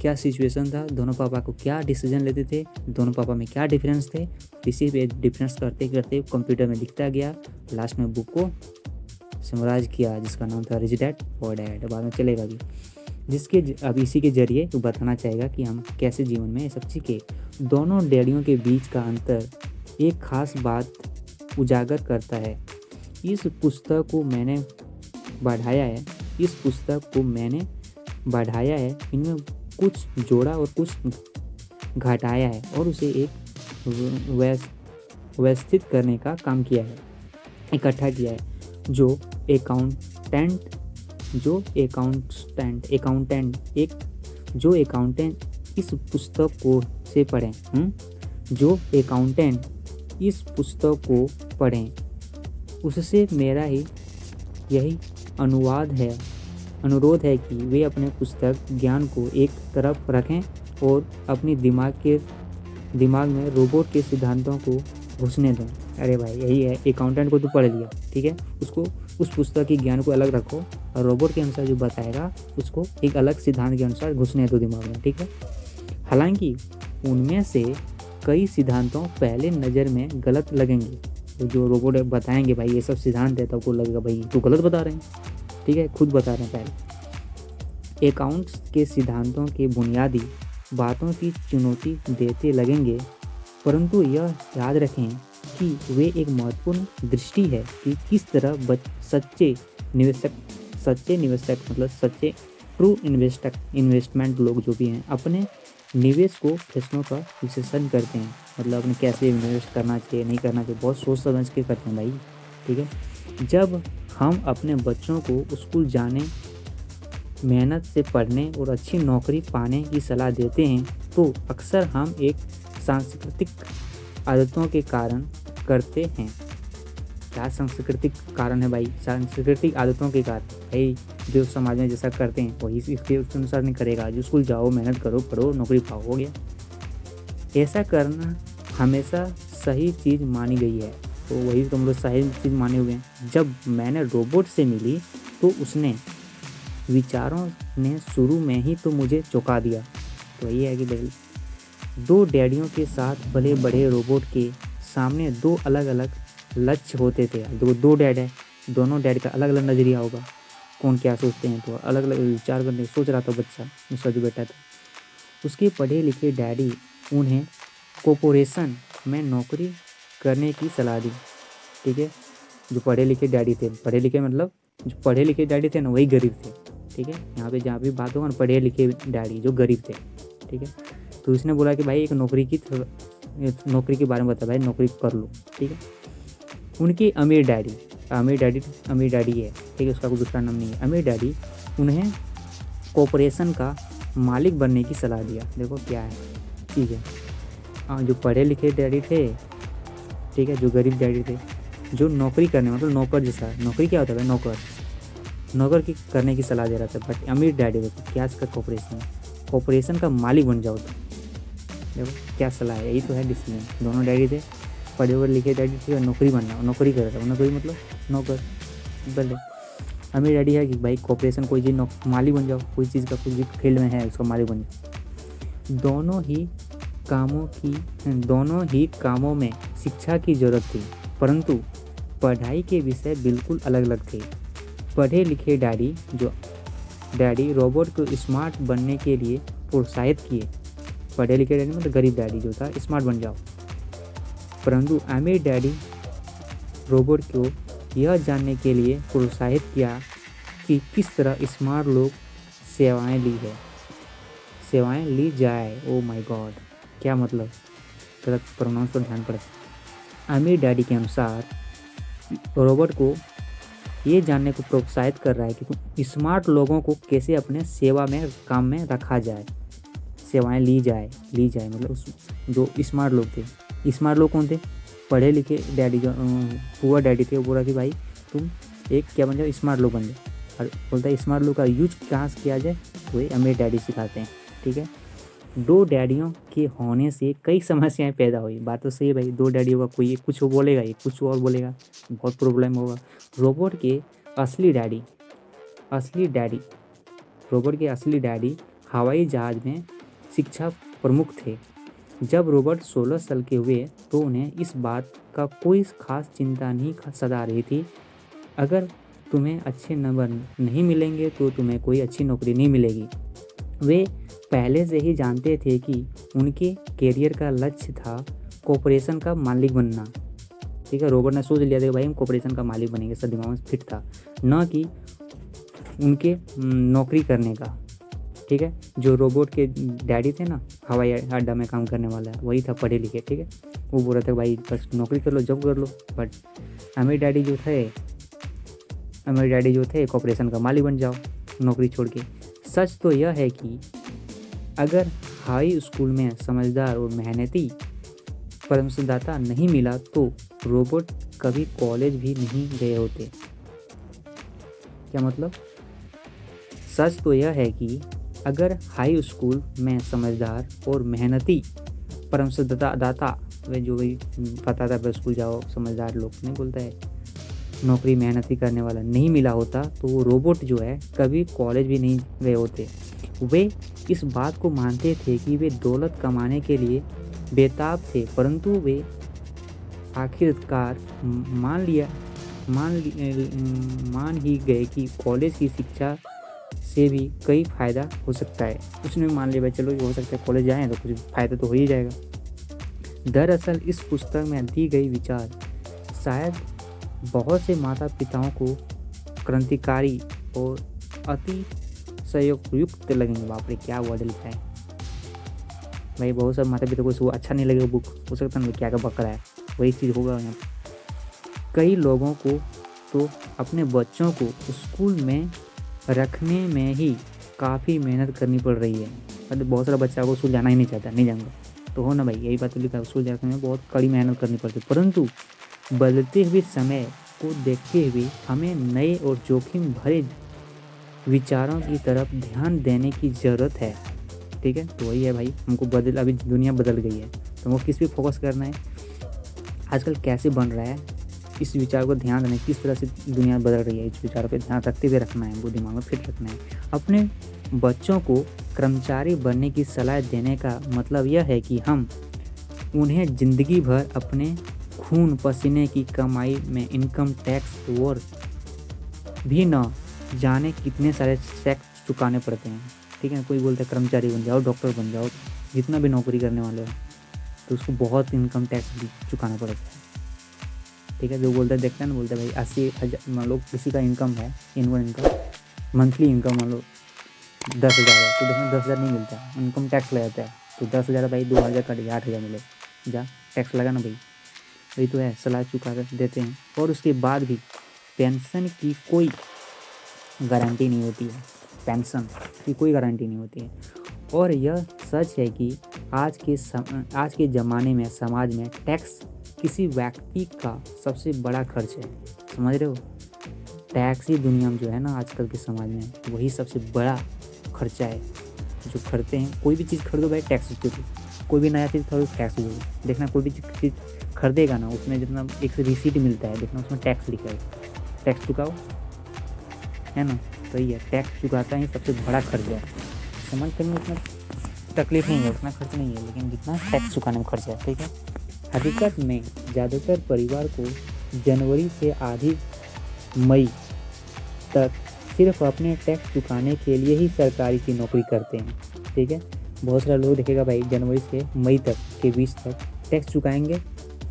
क्या सिचुएशन था, दोनों पापा को क्या डिसीजन लेते थे, दोनों पापा में क्या डिफरेंस थे। इसी पे डिफरेंस करते करते कंप्यूटर में लिखता गया, लास्ट में बुक को समराइज किया जिसका नाम था रिच डैड पुअर डैड। बाद में चलेगा भी, अब इसी के जरिए तो बताना चाहेगा कि हम कैसे जीवन में ये सब सीखे। दोनों डैडियों के बीच का अंतर एक खास बात उजागर करता है। इस पुस्तक को मैंने बढ़ाया है, इनमें कुछ जोड़ा और कुछ घटाया है और उसे एक व्यवस्थित करने का काम किया है, इकट्ठा किया है। जो अकाउंटेंट इस पुस्तक को से पढ़ें इस पुस्तक को पढ़ें, उससे मेरा यही अनुरोध है कि वे अपने पुस्तक ज्ञान को एक तरफ रखें और अपनी दिमाग में रोबोट के सिद्धांतों को घुसने दें। अरे भाई यही है, अकाउंटेंट को तो पढ़ लिया, ठीक है, उसको उस पुस्तक के ज्ञान को अलग रखो और रोबोट के अनुसार जो बताएगा उसको एक अलग सिद्धांत के अनुसार घुसने दो दिमाग में। ठीक है, हालांकि उनमें से कई सिद्धांतों पहले नज़र में गलत लगेंगे, तो जो रोबोट बताएंगे भाई ये सब सिद्धांत है, तो आपको लगेगा भाई तो गलत बता रहे हैं। ठीक है, खुद बता रहे हैं। पहले अकाउंट्स के सिद्धांतों के बुनियादी बातों की चुनौती देते लगेंगे, परंतु यह याद रखें कि वे एक महत्वपूर्ण दृष्टि है कि किस तरह सच्चे निवेशक मतलब सच्चे ट्रू इन्वेस्टमेंट लोग जो भी हैं अपने निवेश को फैसलों का विश्लेषण करते हैं। मतलब अपने कैसे इन्वेस्ट करना चाहिए, नहीं करना चाहिए, बहुत सोच समझ के करते हैं भाई। ठीक है, जब हम अपने बच्चों को स्कूल जाने, मेहनत से पढ़ने और अच्छी नौकरी पाने की सलाह देते हैं तो अक्सर हम एक सांस्कृतिक आदतों के कारण करते हैं। क्या सांस्कृतिक कारण है भाई, सांस्कृतिक आदतों के कारण भाई। जो समाज में जैसा करते हैं वही इसके अनुसार नहीं करेगा। जो स्कूल जाओ, मेहनत करो, पढ़ो, नौकरी पाओ, हो गया। ऐसा करना हमेशा सही चीज़ मानी गई है। तो वही तो हम लोग सही चीज़ माने हुए हैं। जब मैंने रोबोट से मिली तो उसने विचारों ने शुरू में ही तो मुझे चौंका दिया। तो वही है कि भाई दो डैडियों के साथ भले बड़े रोबोट के सामने दो अलग अलग लक्ष्य होते थे। दो डैड है, दोनों डैड का अलग अलग नज़रिया होगा, कौन क्या सोचते हैं, तो अलग अलग विचार करने सोच रहा था बच्चा, उसका जो बेटा था। उसके पढ़े लिखे डैडी उन्हें कॉरपोरेशन में नौकरी करने की सलाह दी। ठीक है, जो पढ़े लिखे डैडी थे, पढ़े लिखे मतलब जो पढ़े लिखे डैडी थे ना वही गरीब थे। ठीक है, यहाँ पे जहाँ भी बात होगा ना, पढ़े लिखे डैडी जो गरीब थे। ठीक है, तो उसने बोला कि भाई एक नौकरी के बारे में बता भाई, नौकरी कर लो। ठीक है, उनके अमीर डैडी है। ठीक है, उसका कोई दूसरा नाम नहीं है, अमीर डैडी उन्हें कॉरपोरेशन का मालिक बनने की सलाह दिया। देखो क्या है। ठीक है, जो पढ़े लिखे डैडी थे, ठीक है, जो गरीब डैडी थे, जो नौकरी करने मतलब नौकर जैसा, नौकरी क्या होता है भाई, नौकर की करने की सलाह दे रहा था। बट अमीर डैडी को क्या कर, कॉरपोरेशन का मालिक बन जाओ। तो देखो क्या सलाह है, यही तो है डिसीजन। दोनों डैडी थे, पढ़े लिखे डैडी थे, नौकरी बनना, नौकरी कर रहा था, नौकरी मतलब नौकर भले। अमीर डैडी है कि भाई कॉरपोरेशन कोई चीज़ मालिक बन जाओ, कोई चीज़ का कोई भी फील्ड में है उसका मालिक बन जाओ। दोनों ही कामों में शिक्षा की जरूरत थी, परंतु पढ़ाई के विषय बिल्कुल अलग अलग थे। पढ़े लिखे डैडी रोबोट को स्मार्ट बनने के लिए प्रोत्साहित किए। पढ़े लिखे डैडी मतलब गरीब डैडी जो था, स्मार्ट बन जाओ। परंतु अमीर डैडी रोबोट को यह जानने के लिए प्रोत्साहित किया कि किस तरह स्मार्ट लोग सेवाएं ली जाए। ओ माय गॉड, क्या मतलब, गलत प्रोनाउंस पर ध्यान पड़ता। अमीर डैडी के अनुसार रोबोट को ये जानने को प्रोत्साहित कर रहा है कि स्मार्ट लोगों को कैसे अपने काम में रखा जाए, सेवाएं ली जाए मतलब जो स्मार्ट लोग थे। स्मार्ट लोग कौन थे, पढ़े लिखे डैडी, जो पुअर डैडी थे, वो बोला कि भाई तुम एक क्या बन जाओ, स्मार्ट लोग बन जाओ। और बोलता है स्मार्ट लोग का यूज कहाँ से किया जाए, वही अमीर डैडी सिखाते हैं। ठीक है, दो डैडियों के होने से कई समस्याएं पैदा हुई। बात तो सही है भाई, दो डैडी होगा, कोई कुछ बोलेगा, ये कुछ और बोलेगा, बहुत प्रॉब्लम होगा। रोबोट के असली डैडी हवाई जहाज़ में शिक्षा प्रमुख थे। जब रोबोट 16 साल के हुए तो उन्हें इस बात का कोई खास चिंता नहीं सता रही थी, अगर तुम्हें अच्छे नंबर नहीं मिलेंगे तो तुम्हें कोई अच्छी नौकरी नहीं मिलेगी। वे पहले से ही जानते थे कि उनके कैरियर का लक्ष्य था कॉरपोरेशन का मालिक बनना। ठीक है, रोबोट ने सोच लिया था कि भाई हम कॉरपोरेशन का मालिक बनेंगे, सब दिमाग में फिट था, न कि उनके नौकरी करने का। ठीक है, जो रोबोट के डैडी थे ना, हवाई अड्डा में काम करने वाला, वही था पढ़े लिखे। ठीक है, वो बोल रहा था भाई बस नौकरी कर लो, जॉब कर लो। बट अमीर डैडी जो थे कॉरपोरेशन का मालिक बन जाओ नौकरी छोड़ के। सच तो यह है कि अगर हाई स्कूल में समझदार और मेहनती परामर्शदाता नहीं मिला तो रोबोट कभी कॉलेज भी नहीं गए होते। क्या मतलब, सच तो यह है कि अगर हाई स्कूल में समझदार और मेहनती परामर्शदाता, वे जो भी पता था स्कूल जाओ, समझदार लोग नहीं बोलता है, नौकरी मेहनती करने वाला नहीं मिला होता तो वो रोबोट जो है कभी कॉलेज भी नहीं गए होते। वे इस बात को मानते थे कि वे दौलत कमाने के लिए बेताब थे, परंतु वे आखिरकार मान ही गए कि कॉलेज की शिक्षा से भी कई फ़ायदा हो सकता है। उसने मान लिया भाई चलो ये हो सकता है, कॉलेज जाएँ तो कुछ फ़ायदा तो हो ही जाएगा। दरअसल इस पुस्तक में दी गई विचार शायद बहुत से माता पिताओं को क्रांतिकारी और अति संयुक्त लगेंगे। बाप रे, क्या वर्ड लिखा है भाई, बहुत सारे माता पिता को अच्छा नहीं लगेगा बुक, हो सकता है क्या बक रहा है, वही चीज़ होगा यहाँ। कई लोगों को तो अपने बच्चों को स्कूल में रखने में ही काफ़ी मेहनत करनी पड़ रही है। मतलब बहुत सारा बच्चा को स्कूल जाना ही नहीं चाहता, नहीं जाऊँगा तो हो ना भाई, यही बात लिखा है, स्कूल जाने में बहुत कड़ी मेहनत करनी पड़ती है। परंतु बदलते हुए समय को देखते हुए हमें नए और जोखिम भरे विचारों की तरफ ध्यान देने की ज़रूरत है। ठीक है, तो वही है भाई, हमको अभी दुनिया बदल गई है तो हमको किस पे फोकस करना है, आजकल कैसे बन रहा है, इस विचार को ध्यान देना है, किस तरह से दुनिया बदल रही है, इस विचारों पे ध्यान रखते हुए रखना है, वो दिमाग में फिट रखना है। अपने बच्चों को कर्मचारी बनने की सलाह देने का मतलब यह है कि हम उन्हें ज़िंदगी भर अपने खून पसीने की कमाई में इनकम टैक्स और भी न जाने कितने सारे टैक्स चुकाने पड़ते हैं। ठीक है, कोई बोलता है कर्मचारी बन जाओ, डॉक्टर बन जाओ, जितना भी नौकरी करने वाले हो तो उसको बहुत इनकम टैक्स भी चुकाना पड़ता है। ठीक है, जो बोलता है देखता है ना, बोलता है भाई 80,000 मान लो किसी का इनकम है, एनुअल इनकम, मंथली इनकम मान लो 10,000 है, तो देखना 10,000 नहीं मिलता है, इनकम टैक्स लग जाता है, तो 10,000 भाई 2,000 कट गया, 8,000 मिले, जा टैक्स लगा ना भाई, वही तो है, सलाह चुका कर देते हैं। और उसके बाद भी पेंशन की कोई गारंटी नहीं होती है, पेंशन की कोई गारंटी नहीं होती है। और यह सच है कि आज के ज़माने में समाज में टैक्स किसी व्यक्ति का सबसे बड़ा खर्च है, समझ रहे हो। टैक्स ही दुनिया में जो है ना आजकल के समाज में, वही सबसे बड़ा खर्चा है जो खर्चे हैं। कोई भी चीज़ खरीदो भाई टैक्स दो, कोई भी नया चीज़ खरीदो टैक्स दो। देखना कोई भी चीज़ खरीदेगा ना, उसमें जितना एक रिसीट मिलता है, देखना उसमें टैक्स लिखा है, टैक्स चुकाओ, है ना। तो ये टैक्स चुकाता है सबसे बड़ा खर्चा है। समझ करने में उतना तकलीफ नहीं है, उतना खर्च नहीं है, लेकिन जितना टैक्स चुकाने में खर्चा है। ठीक है, हकीकत में ज़्यादातर परिवार को जनवरी से आधी मई तक सिर्फ अपने टैक्स चुकाने के लिए ही सरकारी की नौकरी करते हैं। ठीक है, बहुत सारे लोग देखेगा भाई जनवरी से मई तक के बीच तक टैक्स चुकाएंगे,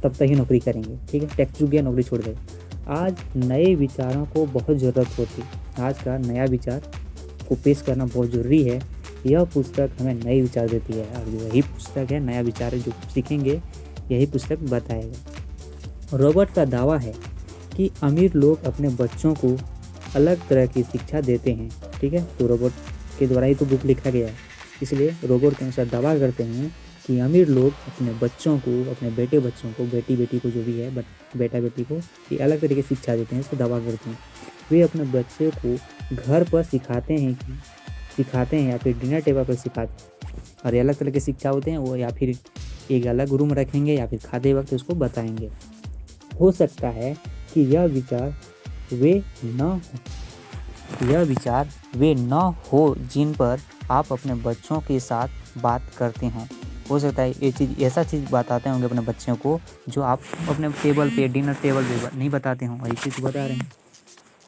तब तक ही नौकरी करेंगे। ठीक है, टैक्स चुक गया, नौकरी छोड़ गए। आज नए विचारों को बहुत ज़रूरत होती है, आज का नया विचार को पेश करना बहुत ज़रूरी है। यह पुस्तक हमें नए विचार देती है, और यही पुस्तक है नया विचार है जो सीखेंगे, यही पुस्तक बताएगा। रॉबर्ट का दावा है कि अमीर लोग अपने बच्चों को अलग तरह की शिक्षा देते हैं। ठीक है, तो रॉबर्ट के द्वारा ही तो बुक लिखा गया है, इसलिए रॉबर्ट के अनुसार दावा करते हैं कि अमीर लोग अपने बच्चों को, अपने बेटे बच्चों को, बेटी बेटी को जो भी है, बेटा बेटी को ये अलग तरीके से शिक्षा देते हैं, इसको दावा करते हैं। वे अपने बच्चे को घर पर सिखाते हैं या फिर डिनर टेबल पर सिखाते हैं, और अलग तरह के शिक्षा होते हैं वो, या फिर एक अलग रूम रखेंगे या फिर खाते वक्त उसको बताएंगे। हो सकता है कि यह विचार वे न हो जिन पर आप अपने बच्चों के साथ बात करते हों। हो सकता है ये चीज़ ऐसा चीज़ बताते होंगे अपने बच्चों को जो आप अपने टेबल पे, डिनर टेबल पे नहीं बताते हों, वही चीज़ बता रहे हैं।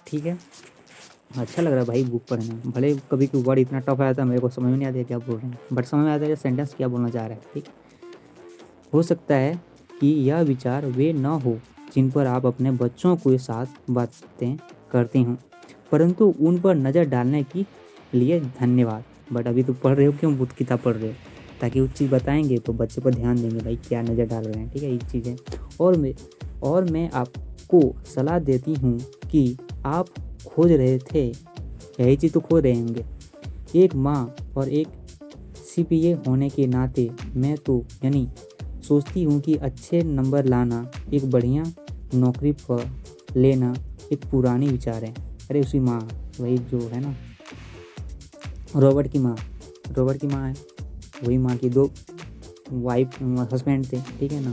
ठीक है, अच्छा लग रहा है भाई बुक पढ़ने में, भले कभी कोई वर्ड इतना टफ आया था मेरे को समझ में नहीं आता क्या बोल रहे हैं, बट समझ में आता है सेंटेंस क्या बोलना चाह रहा है। ठीक, हो सकता है कि यह विचार वे न हो जिन पर आप अपने बच्चों के साथ बातें करते हों, परंतु उन पर नज़र डालने के लिए धन्यवाद। बट अभी तो पढ़ रहे हो, क्यों बुक किताब पढ़ रहे हो, ताकि उस चीज़ बताएंगे तो बच्चे पर ध्यान देंगे भाई क्या नज़र डाल रहे हैं। ठीक है, ये चीज़ें। और मैं आपको सलाह देती हूँ कि आप खोज रहे थे, यही चीज़ तो खोज रहे होंगे। एक माँ और एक सीपीए होने के नाते मैं तो यानी सोचती हूँ कि अच्छे नंबर लाना, एक बढ़िया नौकरी पर लेना एक पुरानी विचार है। अरे उसकी माँ, वही जो है ना रॉबर्ट की माँ है, वही माँ की दो हस्बैंड थे। ठीक है ना,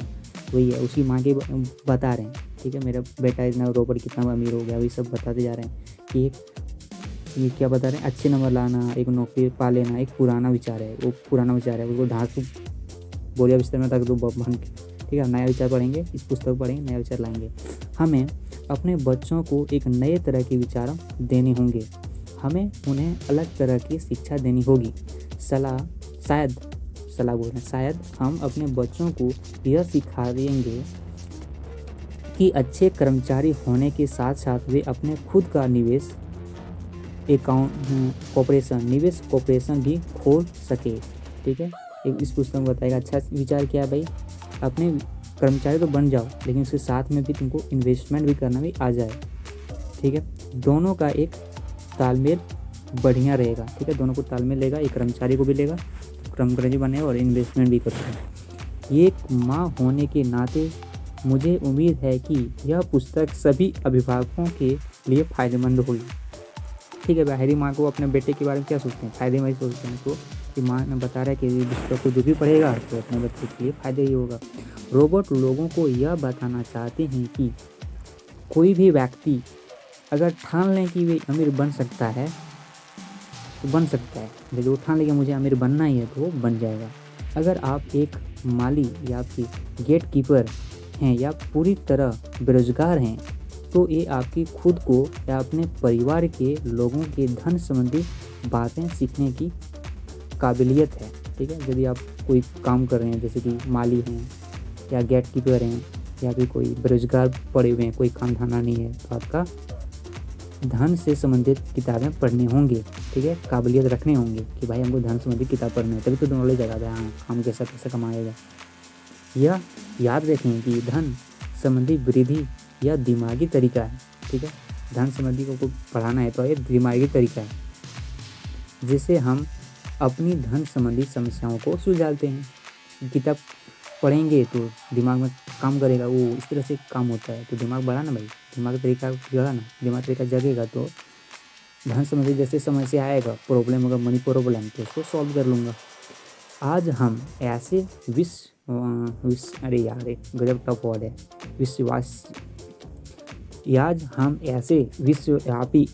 वही है, उसी माँ के बता रहे हैं। ठीक है, मेरा बेटा इतना, रॉबर्ट कितना अमीर हो गया, वही सब बताते जा रहे हैं कि ये क्या बता रहे हैं, अच्छे नंबर लाना, एक नौकरी पा लेना एक पुराना विचार है, वो पुराना विचार है, उसको ढाक के बोरिया बिस्तर में रख दो बन के। ठीक है, नया विचार पढ़ेंगे, इस पुस्तक पढ़ेंगे, नया विचार लाएंगे। हमें अपने बच्चों को एक नए तरह के विचार देने होंगे, हमें उन्हें अलग तरह की शिक्षा देनी होगी। शायद हम अपने बच्चों को यह सिखा देंगे कि अच्छे कर्मचारी होने के साथ साथ वे अपने खुद का निवेश कॉर्पोरेशन भी खोल सके। ठीक है, एक इस पुस्तक में बताएगा अच्छा विचार क्या है भाई, अपने कर्मचारी तो बन जाओ, लेकिन उसके साथ में भी तुमको इन्वेस्टमेंट भी करना भी आ जाए। ठीक है, दोनों का एक तालमेल बढ़िया रहेगा। ठीक है, दोनों को तालमेल लेगा, एक कर्मचारी को भी लेगा, कर्मचारी बनेगा और इन्वेस्टमेंट भी करेगा। ये एक माँ होने के नाते मुझे उम्मीद है कि यह पुस्तक सभी अभिभावकों के लिए फ़ायदेमंद होगी। ठीक है भाई, हैरी माँ को अपने बेटे के बारे में क्या सोचते हैं, फ़ायदे में ही सोचते हैं। तो कि माँ ने बता रहा है कि इस पुस्तक को जो भी पढ़ेगा तो अपने बच्चे के लिए फ़ायदा ही होगा। रोबोट लोगों को यह बताना चाहते हैं कि कोई भी व्यक्ति अगर ठान लें कि वे अमीर बन सकता है तो बन सकता है। यदि वो ठान ले कि मुझे अमीर बनना ही है तो वो बन जाएगा। अगर आप एक माली या फिर गेट कीपर हैं या पूरी तरह बेरोजगार हैं तो ये आपकी खुद को या अपने परिवार के लोगों के धन संबंधी बातें सीखने की काबिलियत है। ठीक है, यदि आप कोई काम कर रहे हैं जैसे कि माली हैं या गेट कीपर हैं या फिर कोई बेरोजगार पड़े हुए हैं, कोई काम धंधा नहीं है, तो आपका धन से संबंधित किताबें पढ़ने होंगे। ठीक है, काबिलियत रखने होंगे कि भाई हमको धन संबंधित किताब पढ़नी है, तभी तो नॉलेज आएगा हाँ हम कैसा कैसे कमाएगा। यह याद रखें कि धन संबंधी वृद्धि यह दिमागी तरीका है। ठीक है, धन संबंधी को पढ़ाना है तो ये दिमागी तरीका है जिससे हम अपनी धन संबंधी समस्याओं को सुलझाते हैं। किताब पढ़ेंगे तो दिमाग में काम करेगा, वो इस तरह से काम होता है। तो दिमाग बढ़ा ना भाई, दिमाग तरीका जगा ना, दिमाग तरीका जगेगा तो धन संबंधी जैसे समस्या आएगा, प्रॉब्लम होगा, मनी प्रॉब्लम, तो उसको सॉल्व कर लूँगा। आज हम ऐसे अरे यार गजब टफ वर्ड है, आज हम ऐसे विश्वव्यापी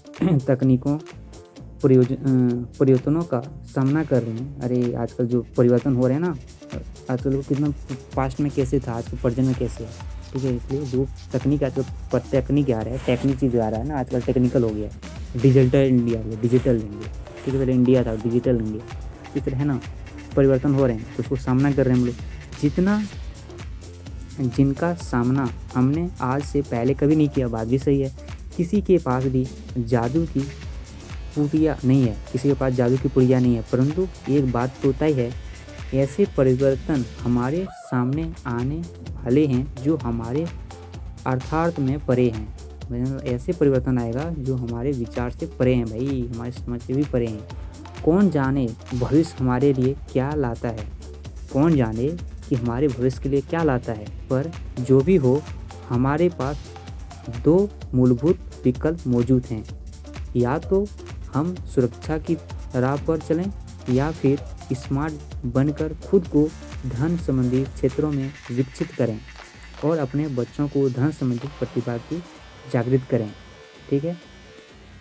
तकनीकों परिवर्तनों का सामना कर रहे हैं। अरे आजकल जो परिवर्तन हो रहे हैं ना, आजकल कितना पास्ट में कैसे था, आजकल प्रेजेंट में कैसे है। ठीक है, इसलिए जो तकनीक आजकल टेक्निक आ रहा है, टेक्निक चीज़ आ रहा है ना, आजकल टेक्निकल हो गया है। डिजिटल इंडिया हो गया, डिजिटल इंडिया। ठीक है, पहले इंडिया था, डिजिटल इंडिया। इस तरह है ना, परिवर्तन हो रहे हैं तो उसको सामना कर रहे हैं हम लोग, जिनका सामना हमने आज से पहले कभी नहीं किया। बात भी सही है, किसी के पास भी जादू की पुड़िया नहीं है, किसी के पास जादू की पुड़िया नहीं है, परंतु एक बात तो तय है, ऐसे परिवर्तन हमारे सामने आने वाले हैं जो हमारे अर्थार्थ में परे हैं। ऐसे परिवर्तन आएगा जो हमारे विचार से परे हैं भाई, हमारे समझ से भी परे हैं। कौन जाने भविष्य हमारे लिए क्या लाता है, कौन जाने कि हमारे भविष्य के लिए क्या लाता है, पर जो भी हो हमारे पास दो मूलभूत विकल्प मौजूद हैं। या तो हम सुरक्षा की राह पर चलें या फिर स्मार्ट बनकर खुद को धन संबंधी क्षेत्रों में विकसित करें और अपने बच्चों को धन संबंधी प्रतिभा की जागृत करें। ठीक है,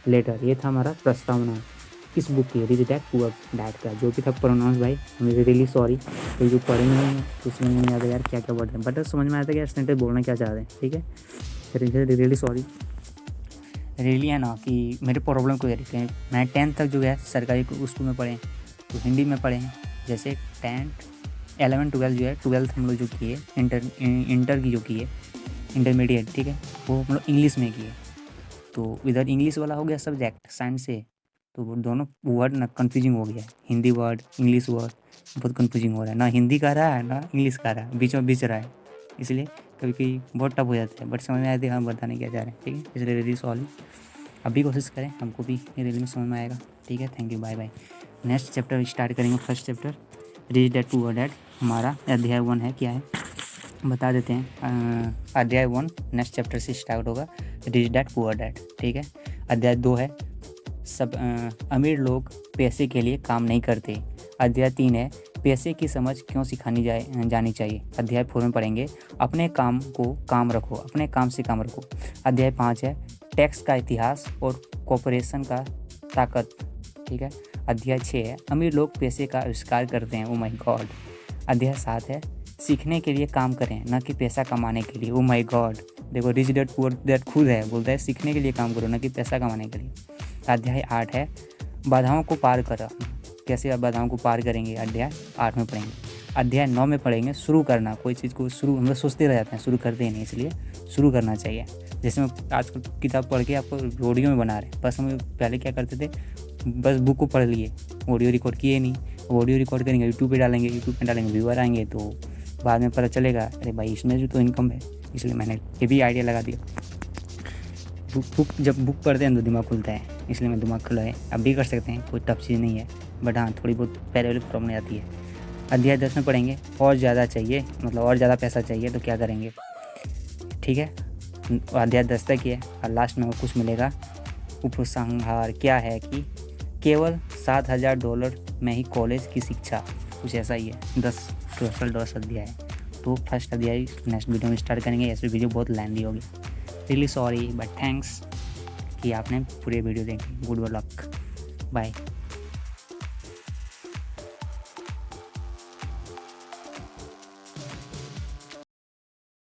लेटर, ये था हमारा प्रस्तावना इस बुक की, रिच डैड पुअर डैड का। जो भी था प्रोनाउंस भाई मुझे रियली सॉरी, तो जो पढ़े नहीं है तो उसमें नहीं आता यार क्या क्या वर्ड है, बट समझ में आया था कि यार सेंटेंस बोलना क्या चाह रहे हैं। ठीक है, रियली सॉरी। रियली है ना कि मेरे प्रॉब्लम को देखते हैं। मैं 10th तक जो है सरकारी स्कूल में पढ़े तो हिंदी में पढ़े हैं, जैसे 10th 11 12 जो है 12th हम लोग जो किए इंटर की जो किए इंटरमीडिएट, ठीक है, वो हम लोग इंग्लिश में किए। तो इधर इंग्लिश वाला हो गया सब्जेक्ट साइंस से, तो वो दोनों वर्ड ना कन्फ्यूजिंग हो गया है, हिंदी वर्ड इंग्लिश वर्ड बहुत कन्फ्यूजिंग हो रहा है, ना हिंदी का रहा है ना इंग्लिश का रहा है, बीच में बीच रहा है, इसलिए कभी कभी बहुत टफ हो जाता है, बट समझ में आया था हम बताने क्या जा रहे हैं। ठीक है, इसलिए रियली सॉरी। अभी कोशिश करें, हमको भी रियली में समझ में आएगा। ठीक है, thank you, bye bye. Next chapter start करेंगे, first chapter Rich Dad Poor Dad. हमारा अध्याय 1 है, क्या है बता देते हैं। अध्याय 1 नेक्स्ट चैप्टर से स्टार्ट होगा, रिच डैड पुअर डैड। ठीक है, अध्याय 2 है सब अमीर लोग पैसे के लिए काम नहीं करते। अध्याय 3 है पैसे की समझ क्यों सिखानी जानी चाहिए। अध्याय 4 में पढ़ेंगे अपने काम को काम रखो, अपने काम से काम रखो। अध्याय 5 है टैक्स का इतिहास और कॉर्पोरेशन का ताकत। ठीक है, अध्याय 6 है अमीर लोग पैसे का आविष्कार करते हैं, ओ माय गॉड। अध्याय 7 है सीखने के लिए काम करें न कि पैसा कमाने के लिए, ओ माय गॉड। देखो रिच डैड पुअर डैड खुद है, बोलता है सीखने के लिए काम करो न कि पैसा कमाने के लिए। अध्याय 8 है बाधाओं को पार करो, कैसे आप बाधाओं को पार करेंगे, अध्याय 8 में पढ़ेंगे। अध्याय 9 में पढ़ेंगे शुरू करना, कोई चीज़ को शुरू हम लोग सोचते रह जाते हैं, शुरू करते ही नहीं, इसलिए शुरू करना चाहिए। जैसे हम आजकल किताब पढ़ के आपको ऑडियो में बना रहे हैं, बस हम पहले क्या करते थे, बस बुक को पढ़ लिए, ऑडियो रिकॉर्ड किए नहीं। ऑडियो रिकॉर्ड करेंगे यूट्यूब पे डालेंगे, यूट्यूब पे डालेंगे व्यूअर आएंगे, तो बाद में पता चलेगा अरे भाई इसमें जो तो इनकम है, इसलिए मैंने ये भी आइडिया लगा दिया। जब बुक पढ़ते हैं तो दिमाग खुलता है, इसलिए मैं दिमाग खुला है। अब भी कर सकते हैं, कोई टफ चीज़ नहीं है, बट हाँ थोड़ी बहुत पहले वाली प्रॉब्लम आती है। अध्याय 10 में पढ़ेंगे और ज़्यादा चाहिए, मतलब और ज़्यादा पैसा चाहिए तो क्या करेंगे। ठीक है, अध्याय 10 तक ही है और लास्ट में कुछ मिलेगा। उपसंहार क्या है कि केवल $7,000 में ही कॉलेज की शिक्षा, कुछ ऐसा ही है। 10 अध्याय है। तो फर्स्ट अध्याय नेक्स्ट वीडियो में स्टार्ट करेंगे। ऐसे वीडियो बहुत लेंदी होगी, रियली सॉरी बट थैंक्स कि आपने पूरे वीडियो देखे। Good luck, bye.